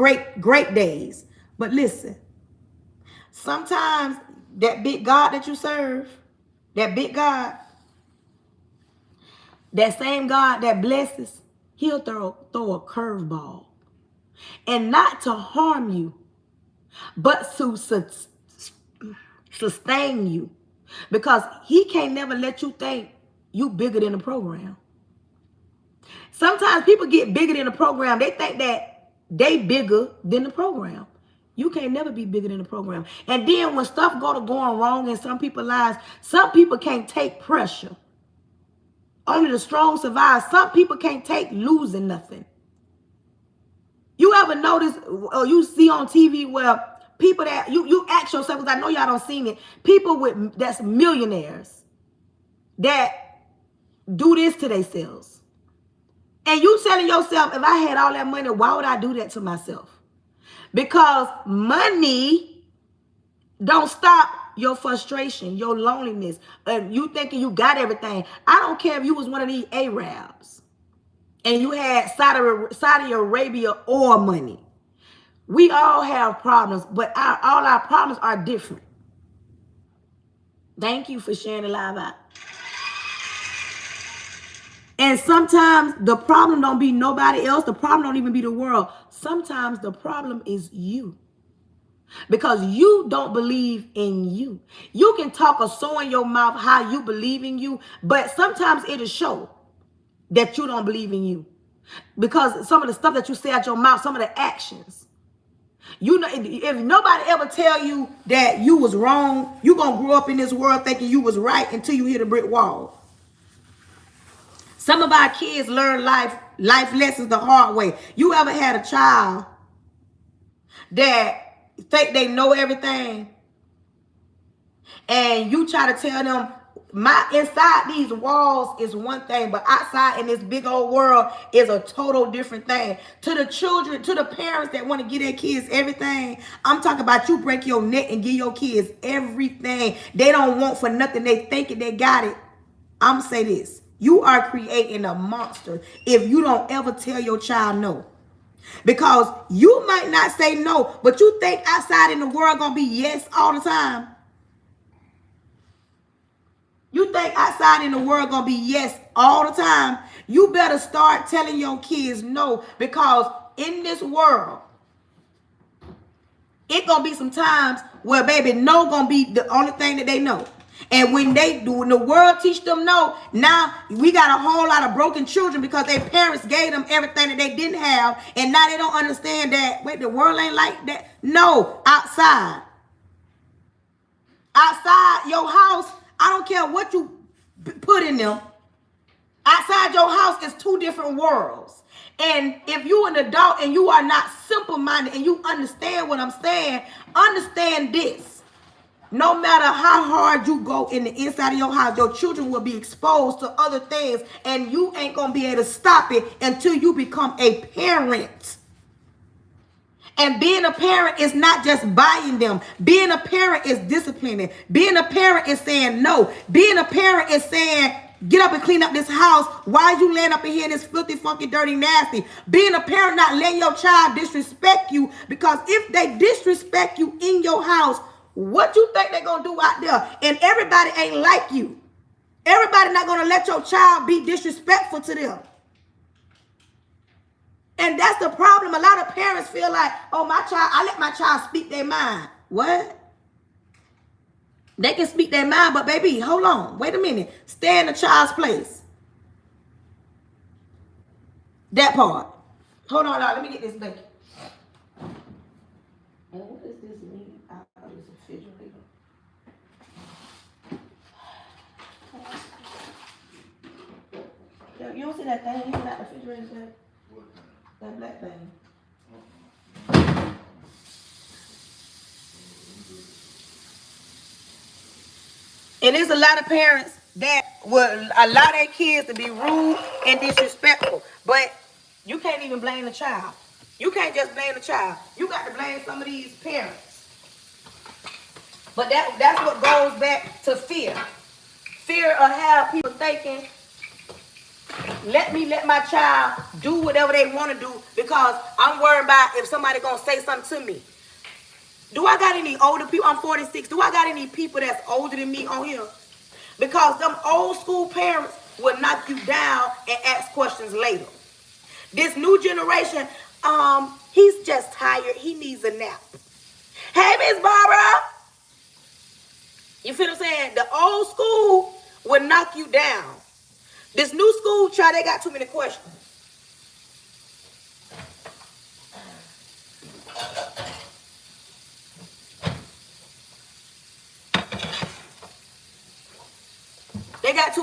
days. But listen, sometimes that big God that you serve, that big God, that same God that blesses, he'll throw a curveball. And not to harm you, but to sustain you. Because he can't never let you think you bigger than the program. Sometimes people get bigger than the program. They think that they bigger than the program. You can't never be bigger than the program. And then when stuff going wrong in some people's lives, some people can't take pressure. Only the strong survive. Some people can't take losing nothing. You ever notice or you see on TV where people that you ask yourself, because I know y'all don't seen it, people that's millionaires that do this to themselves. And you telling yourself, if I had all that money, why would I do that to myself? Because money don't stop your frustration, your loneliness, and you thinking you got everything. I don't care if you was one of these Arabs and you had Saudi Arabia oil money. We all have problems, but all our problems are different. Thank you for sharing the live out. And sometimes the problem don't be nobody else. The problem don't even be the world. Sometimes the problem is you. Because you don't believe in you. You can talk or sew in your mouth how you believe in you, but sometimes it'll show that you don't believe in you. Because some of the stuff that you say out your mouth, some of the actions. You know, if nobody ever tell you that you was wrong, you gonna grow up in this world thinking you was right until you hit a brick wall. Some of our kids learn life lessons the hard way. You ever had a child that think they know everything, and you try to tell them, my inside these walls is one thing, but outside in this big old world is a total different thing. To the children, to the parents that want to give their kids everything, I'm talking about you break your neck and give your kids everything they don't want for nothing. They thinking they got it. I'm say this. You are creating a monster if you don't ever tell your child no. Because you might not say no, but you think outside in the world gonna be yes all the time. You think outside in the world gonna be yes all the time. You better start telling your kids no, because in this world, it gonna be some times where baby no gonna be the only thing that they know. And when the world teach them no, now we got a whole lot of broken children because their parents gave them everything that they didn't have, and now they don't understand that, wait, the world ain't like that. No, outside your house, I don't care what you put in them. Outside your house is two different worlds. And if you're an adult and you are not simple-minded and you understand what I'm saying, understand this. No matter how hard you go in the inside of your house, your children will be exposed to other things, and you ain't going to be able to stop it until you become a parent. And being a parent is not just buying them. Being a parent is disciplining. Being a parent is saying no. Being a parent is saying, get up and clean up this house. Why are you laying up in here in this filthy, funky, dirty, nasty? Being a parent, not letting your child disrespect you, because if they disrespect you in your house, what you think they're going to do out there? And everybody ain't like you. Everybody not going to let your child be disrespectful to them. And that's the problem. A lot of parents feel like, oh, I let my child speak their mind. What? They can speak their mind, but baby, hold on. Wait a minute. Stay in the child's place. That part. Hold on, let me get this back. And what does this mean? This refrigerator. You don't see that thing? You see that refrigerator there? That black thing. It is a lot of parents that would allow their kids to be rude and disrespectful. But you can't even blame the child. You can't just blame the child. You got to blame some of these parents. But that's what goes back to fear. Fear of how people thinking, let my child do whatever they want to do because I'm worried about if somebody going to say something to me. Do I got any older people? I'm 46. Do I got any people that's older than me on here? Because them old school parents will knock you down and ask questions later. This new generation, he's just tired. He needs a nap. Hey, Miss Barbara. You feel what I'm saying? The old school will knock you down. This new school, child, they got too many questions.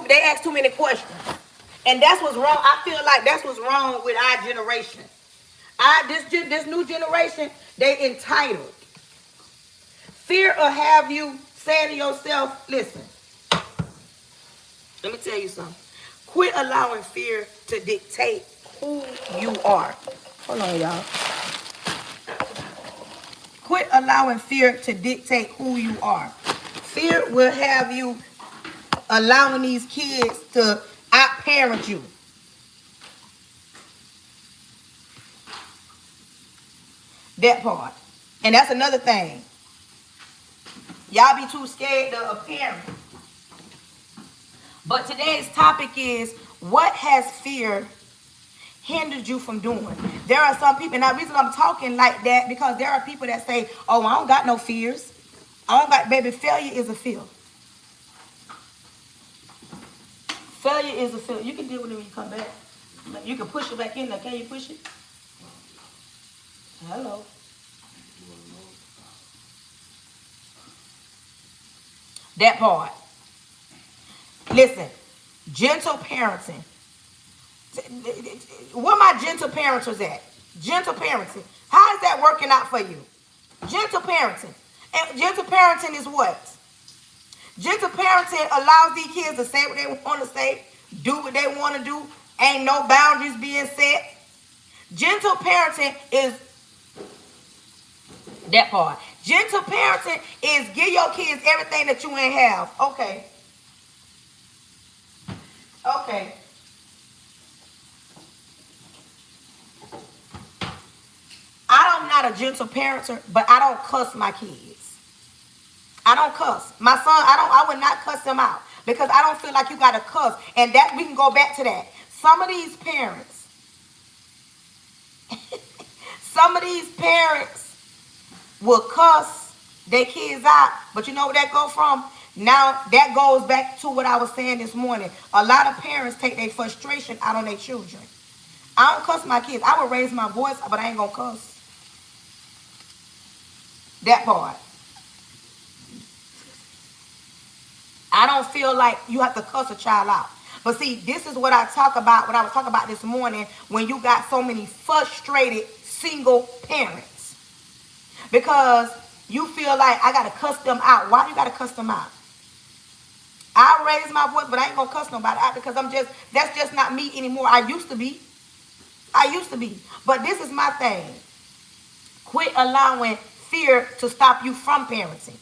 They ask too many questions. And that's what's wrong. I feel like that's what's wrong with our generation. This new generation, they entitled. Fear will have you saying to yourself, listen, let me tell you something. Quit allowing fear to dictate who you are. Hold on, y'all. Quit allowing fear to dictate who you are. Fear will have you allowing these kids to out-parent you. That part. And that's another thing. Y'all be too scared to parent. But today's topic is, what has fear hindered you from doing? There are some people, and the reason I'm talking like that, because there are people that say, oh, I don't got no fears. I don't got, baby, failure is a fear. Failure is a fear. You can deal with it when you come back. You can push it back in there. Can you push it? Hello. That part. Listen, gentle parenting. Where my gentle parenters at? Gentle parenting. How is that working out for you? Gentle parenting. And gentle parenting is what? Gentle parenting allows these kids to say what they want to say, do what they want to do. Ain't no boundaries being set. Gentle parenting is that part. Gentle parenting is give your kids everything that you ain't have. Okay. Okay. I'm not a gentle parenter, but I don't cuss my kids. I don't cuss. My son, I would not cuss him out because I don't feel like you got to cuss. And that we can go back to that. Some of these parents will cuss their kids out, but you know where that go from? Now that goes back to what I was saying this morning. A lot of parents take their frustration out on their children. I don't cuss my kids. I will raise my voice, but I ain't gonna cuss. That part. I don't feel like you have to cuss a child out. But see, this is what I talk about, what I was talking about this morning, when you got so many frustrated single parents. Because you feel like I got to cuss them out. Why you got to cuss them out? I raise my voice, but I ain't going to cuss nobody out because that's just not me anymore. I used to be. But this is my thing. Quit allowing fear to stop you from parenting.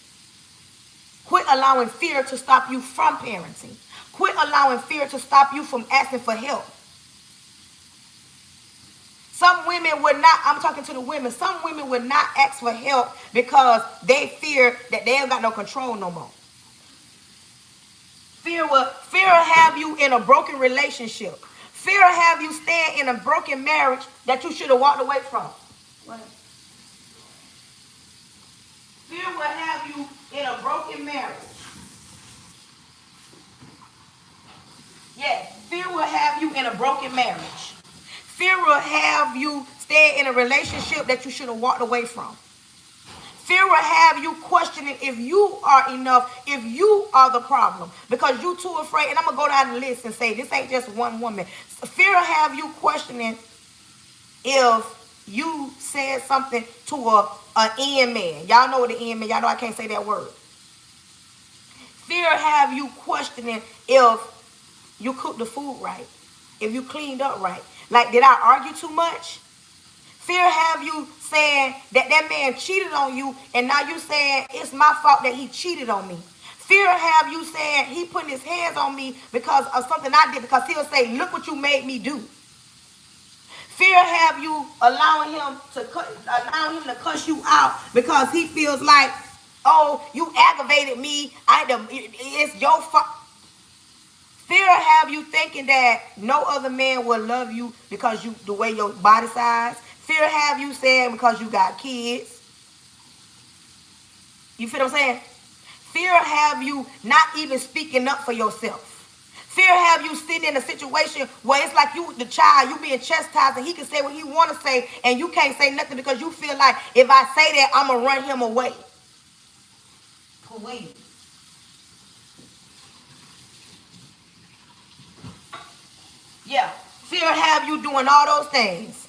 Quit allowing fear to stop you from parenting. Quit allowing fear to stop you from asking for help. Some women would not, I'm talking to the women, some women would not ask for help because they fear that they ain't got no control no more. Fear will have you in a broken relationship. Fear will have you staying in a broken marriage that you should have walked away from. What? Fear will have you in a broken marriage. Yes, fear will have you in a broken marriage. Fear will have you stay in a relationship that you should have walked away from. Fear will have you questioning if you are enough, if you are the problem, because you're too afraid. And I'm going to go down the list and say, this ain't just one woman. Fear will have you questioning if you said something to an end man. Y'all know what the end man, y'all know I can't say that word. Fear will have you questioning if you cooked the food right, if you cleaned up right. Like, did I argue too much? Fear have you saying that man cheated on you, and now you saying it's my fault that he cheated on me. Fear have you saying he putting his hands on me because of something I did, because he'll say, look what you made me do. Fear have you allowing him to cuss you out because he feels like, oh, you aggravated me. It's your fault. Fear have you thinking that no other man will love you because you the way your body size. Fear have you saying because you got kids. You feel what I'm saying? Fear have you not even speaking up for yourself. Fear have you sitting in a situation where it's like you, the child, you being chastised and he can say what he want to say and you can't say nothing because you feel like if I say that, I'm going to run him away. Please. Yeah, fear have you doing all those things.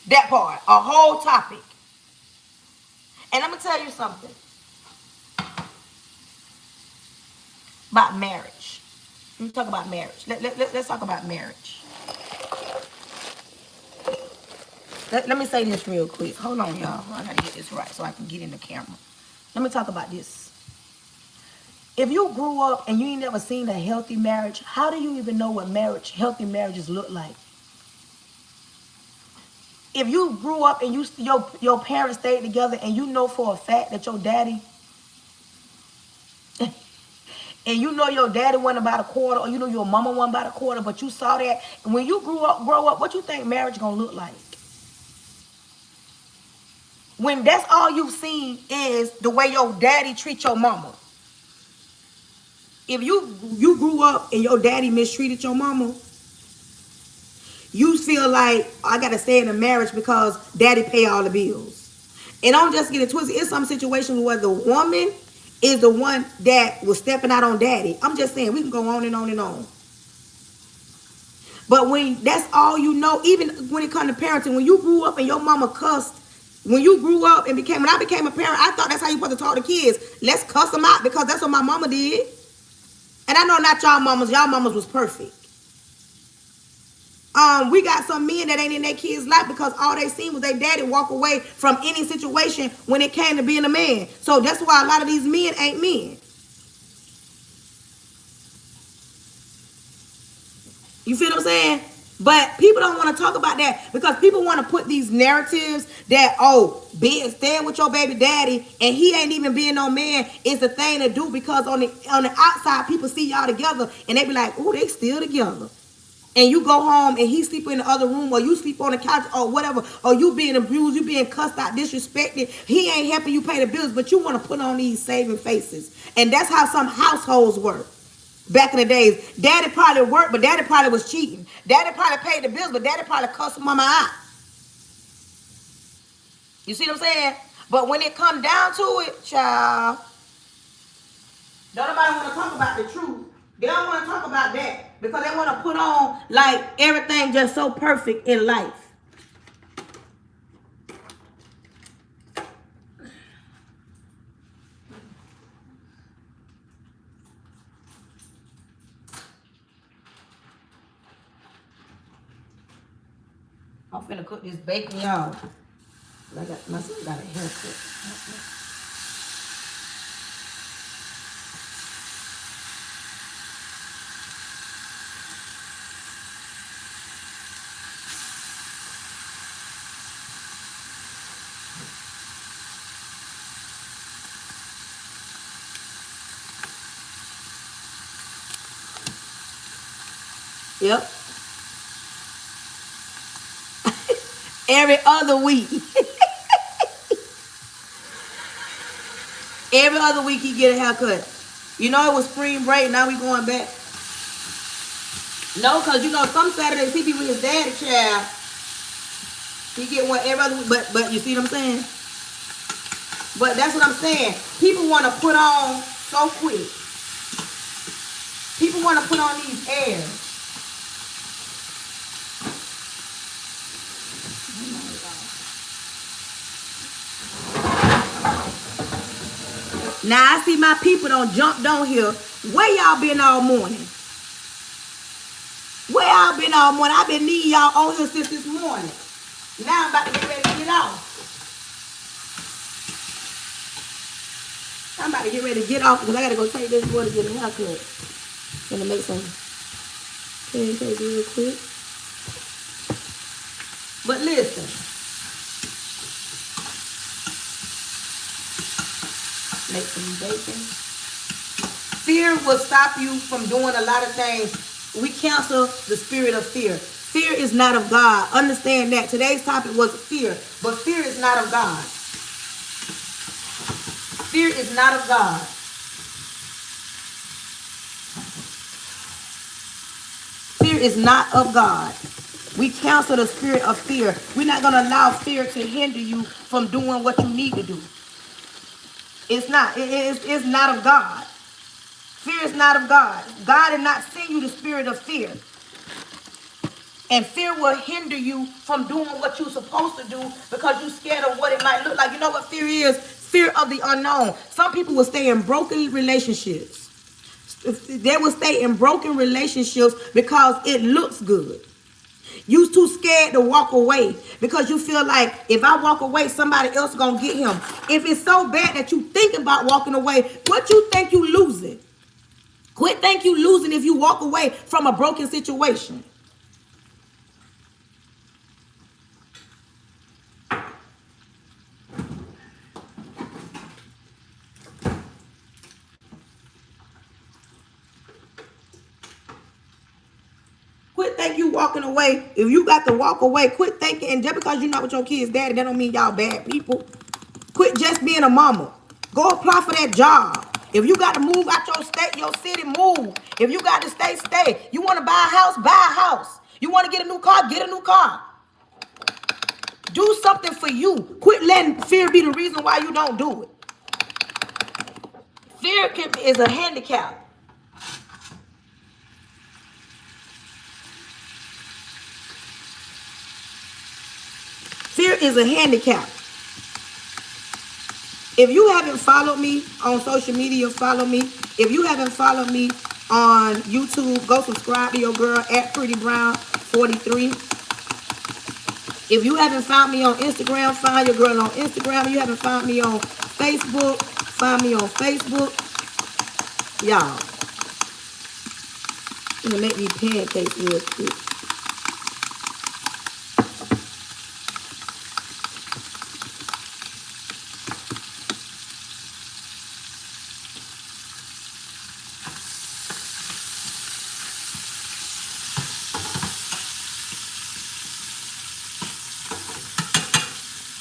That part, a whole topic. And let me tell you something about marriage. Let me talk about marriage. Let's talk about marriage. Let me say this real quick. Hold on, y'all. I gotta get this right so I can get in the camera. Let me talk about this. If you grew up and you ain't never seen a healthy marriage, how do you even know what healthy marriages look like? If you grew up and your parents stayed together and you know for a fact that your daddy and you know your daddy won about a quarter, or you know your mama won about a quarter, but you saw that, and when you grow up, what you think marriage gonna look like? When that's all you've seen is the way your daddy treats your mama. If you grew up and your daddy mistreated your mama, you feel like I gotta stay in a marriage because daddy pay all the bills. And don't just get it twisted. It's some situations where the woman is the one that was stepping out on daddy. I'm just saying, we can go on and on and on. But when that's all you know, even when it comes to parenting, when you grew up and your mama cussed, when you grew up and when I became a parent, I thought that's how you supposed to talk to kids. Let's cuss them out because that's what my mama did. And I know not y'all mamas was perfect. We got some men that ain't in their kids' life because all they seen was their daddy walk away from any situation when it came to being a man. So that's why a lot of these men ain't men. You feel what I'm saying? But people don't want to talk about that because people want to put these narratives that, staying with your baby daddy and he ain't even being no man is the thing to do because on the outside people see y'all together and they be like, oh, they still together. And you go home and he sleep in the other room or you sleep on the couch or whatever, or you being abused, you being cussed out, disrespected. He ain't helping you pay the bills, but you want to put on these saving faces. And that's how some households work. Back in the days, daddy probably worked, but daddy probably was cheating. Daddy probably paid the bills, but daddy probably cussed mama out. You see what I'm saying? But when it come down to it, child, don't nobody want to talk about the truth. They don't want to talk about that because they want to put on like everything just so perfect in life. I'm finna cook this bacon, y'all. My son got a haircut. Yep. Every other week. Every other week he get a haircut. You know it was spring break, now we going back. No, because you know some Saturdays he be with his daddy child. He get one every other week, but you see what I'm saying? But that's what I'm saying. People want to put on so quick. People want to put on these airs. Now I see my people don't jump down here. Where y'all been all morning? Where y'all been all morning? I've been needing y'all on here since this morning. Now I'm about to get ready to get off. I'm about to get ready to get off because I got to go take this boy to get a haircut. Gonna make some pancakes real quick. But listen. Make some bacon. Fear will stop you from doing a lot of things. We cancel the spirit of fear. Fear is not of God. Understand that. Today's topic was fear, but fear is not of God. Fear is not of God. Fear is not of God. We cancel the spirit of fear. We're not going to allow fear to hinder you from doing what you need to do. It's not. It's not of God. Fear is not of God. God did not send you the spirit of fear. And fear will hinder you from doing what you're supposed to do because you're scared of what it might look like. You know what fear is? Fear of the unknown. Some people will stay in broken relationships. They will stay in broken relationships because it looks good. You too scared to walk away because you feel like if I walk away, somebody else gonna get him. If it's so bad that you think about walking away, what you think you losing? Quit think you losing if you walk away from a broken situation. Quit thinking you walking away. If you got to walk away, quit thinking. And just because you're not with your kids' daddy, that don't mean y'all bad people. Quit just being a mama. Go apply for that job. If you got to move out your state, your city, move. If you got to stay, stay. You want to buy a house, buy a house. You want to get a new car, get a new car. Do something for you. Quit letting fear be the reason why you don't do it. Fear is a handicap. Fear is a handicap. If you haven't followed me on social media, follow me. If you haven't followed me on YouTube, go subscribe to your girl at PrettyBrown43. If you haven't found me on Instagram, find your girl on Instagram. If you haven't found me on Facebook, find me on Facebook. Y'all, I'm gonna make these pancakes real quick.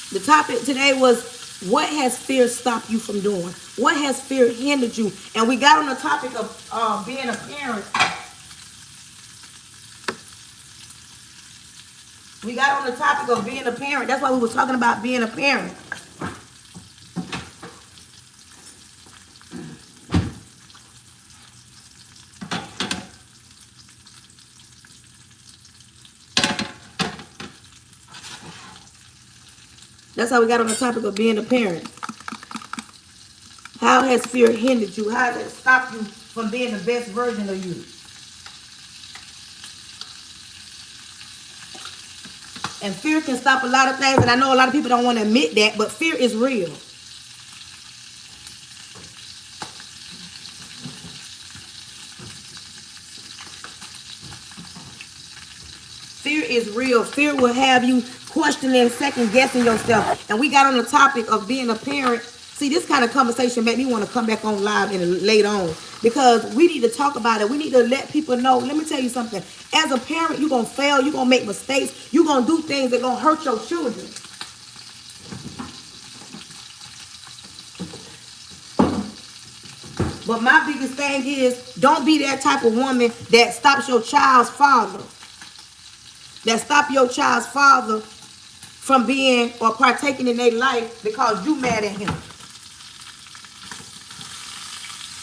The topic today was, what has fear stopped you from doing? What has fear hindered you? And we got on the topic of being a parent. We got on the topic of being a parent. That's why we were talking about being a parent. That's how we got on the topic of being a parent. How has fear hindered you? How has it stopped you from being the best version of you? And fear can stop a lot of things, and I know a lot of people don't want to admit that, but fear is real. Fear is real. Fear will have you questioning, second guessing yourself. And we got on the topic of being a parent. See, this kind of conversation made me want to come back on live and later on, because we need to talk about it. We need to let people know. Let me tell you something. As a parent, you're going to fail. You're going to make mistakes. You're going to do things that are going to hurt your children. But my biggest thing is, don't be that type of woman that stops your child's father. That stop your child's father from being or partaking in their life because you mad at him.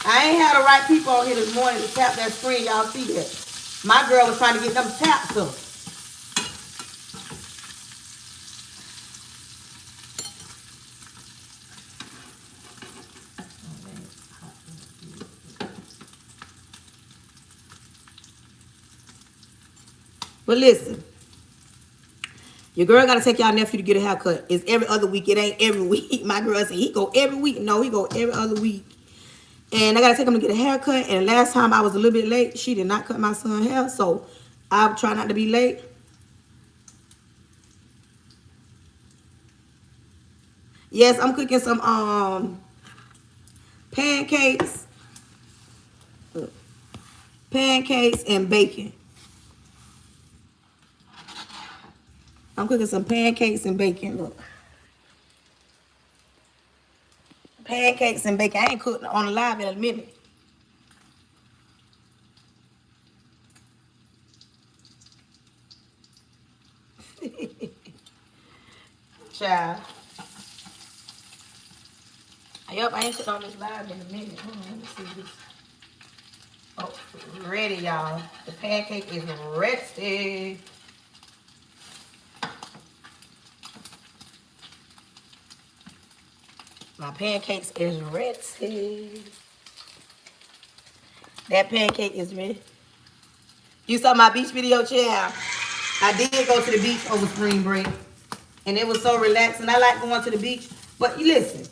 I ain't had the right people on here this morning to tap that screen. Y'all see that? My girl was trying to get them taps up. But listen, your girl got to take y'all nephew to get a haircut. It's every other week. It ain't every week. My girl said he go every week. No, he go every other week. And I got to take him to get a haircut. And last time I was a little bit late. She did not cut my son's hair. So I'll try not to be late. Yes, I'm cooking some pancakes. Pancakes and bacon. I'm cooking some pancakes and bacon. Look. Pancakes and bacon. I ain't cooking on the live in a minute. Child. Yep, I ain't cooking on this live in a minute. Let me see this. Oh, ready, y'all. The pancake is ready. My pancakes is ready. That pancake is ready. You saw my beach video, child. I did go to the beach over spring break. And it was so relaxing. I like going to the beach. But listen,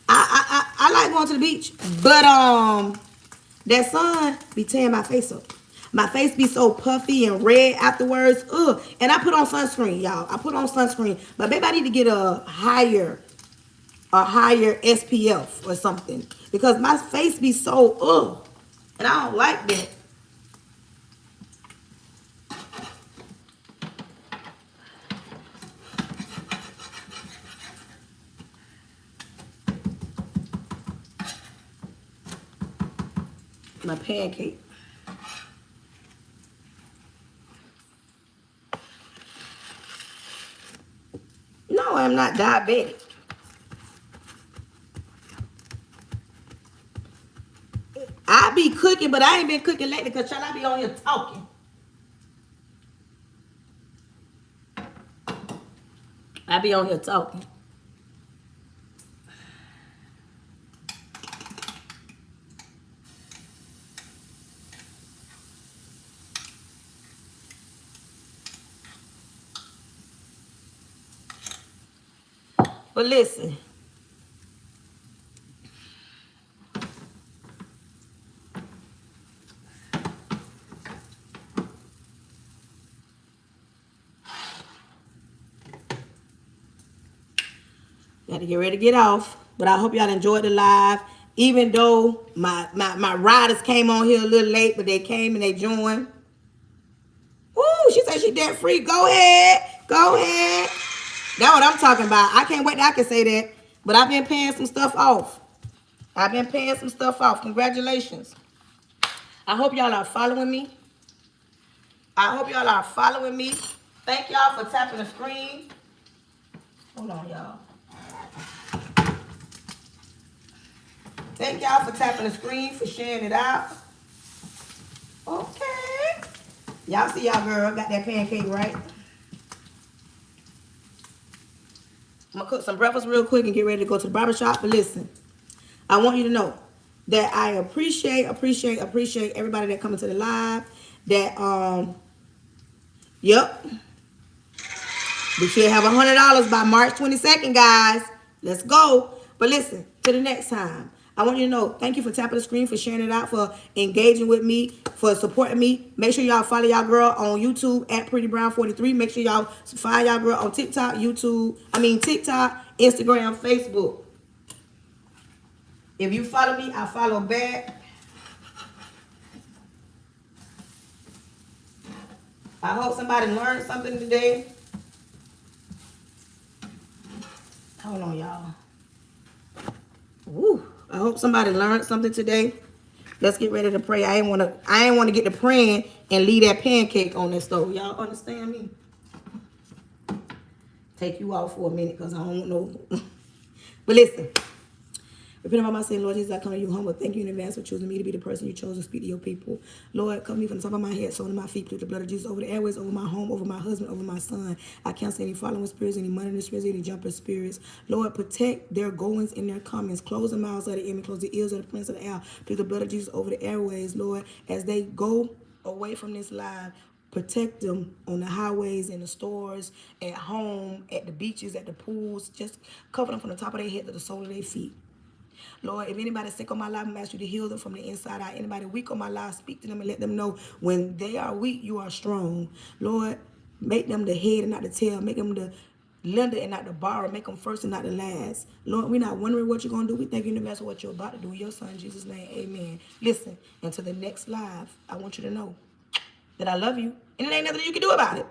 I like going to the beach. But that sun be tearing my face up. My face be so puffy and red afterwards. Ugh. And I put on sunscreen, y'all. I put on sunscreen. But maybe I need to get a higher SPF or something. Because my face be so ugh. And I don't like that. My pancake. No, I'm not diabetic. I be cooking, but I ain't been cooking lately because I be on here talking. I be on here talking. But listen. Got to get ready to get off. But I hope y'all enjoyed the live. Even though my riders came on here a little late, but they came and they joined. Woo, she said she debt free. Go ahead. Go ahead. That's what I'm talking about. I can't wait that I can say that. But I've been paying some stuff off. I've been paying some stuff off. Congratulations. I hope y'all are following me. I hope y'all are following me. Thank y'all for tapping the screen. Hold on, y'all. Thank y'all for tapping the screen, for sharing it out. Okay. Y'all see y'all girl got that pancake right. I'm going to cook some breakfast real quick and get ready to go to the barbershop. But listen, I want you to know that I appreciate everybody that coming to the live. That, yep. We should have $100 by March 22nd, guys. Let's go. But listen, till the next time, I want you to know, thank you for tapping the screen, for sharing it out, for engaging with me, for supporting me. Make sure y'all follow y'all girl on YouTube at PrettyBrown43. Make sure y'all find y'all girl on TikTok, TikTok, Instagram, Facebook. If you follow me, I follow back. I hope somebody learned something today. Hold on, y'all. Woo. I hope somebody learned something today. Let's get ready to pray. I ain't want to get to praying and leave that pancake on that stove. Y'all understand me? Take you out for a minute because I don't know. But listen. Repent about my sin, Lord Jesus, I come to you humble. Thank you in advance for choosing me to be the person you chose to speak to your people. Lord, come to me from the top of my head, sole of my feet, plead the blood of Jesus over the airways, over my home, over my husband, over my son. I cancel any following spirits, any monitoring spirits, any jumper spirits. Lord, protect their goings and their comings. Close the mouths of the enemy, close the ears of the prince of the air. Plead the blood of Jesus over the airways, Lord, as they go away from this live. Protect them on the highways, in the stores, at home, at the beaches, at the pools. Just cover them from the top of their head to the sole of their feet. Lord, if anybody's sick on my life, I'm asking you to heal them from the inside out. Anybody weak on my life, speak to them and let them know when they are weak, you are strong. Lord, make them the head and not the tail. Make them the lender and not the borrower. Make them first and not the last. Lord, we're not wondering what you're going to do. We thank you in advance for what you're about to do. In your son, Jesus' name, amen. Listen, until the next live, I want you to know that I love you. And there ain't nothing you can do about it.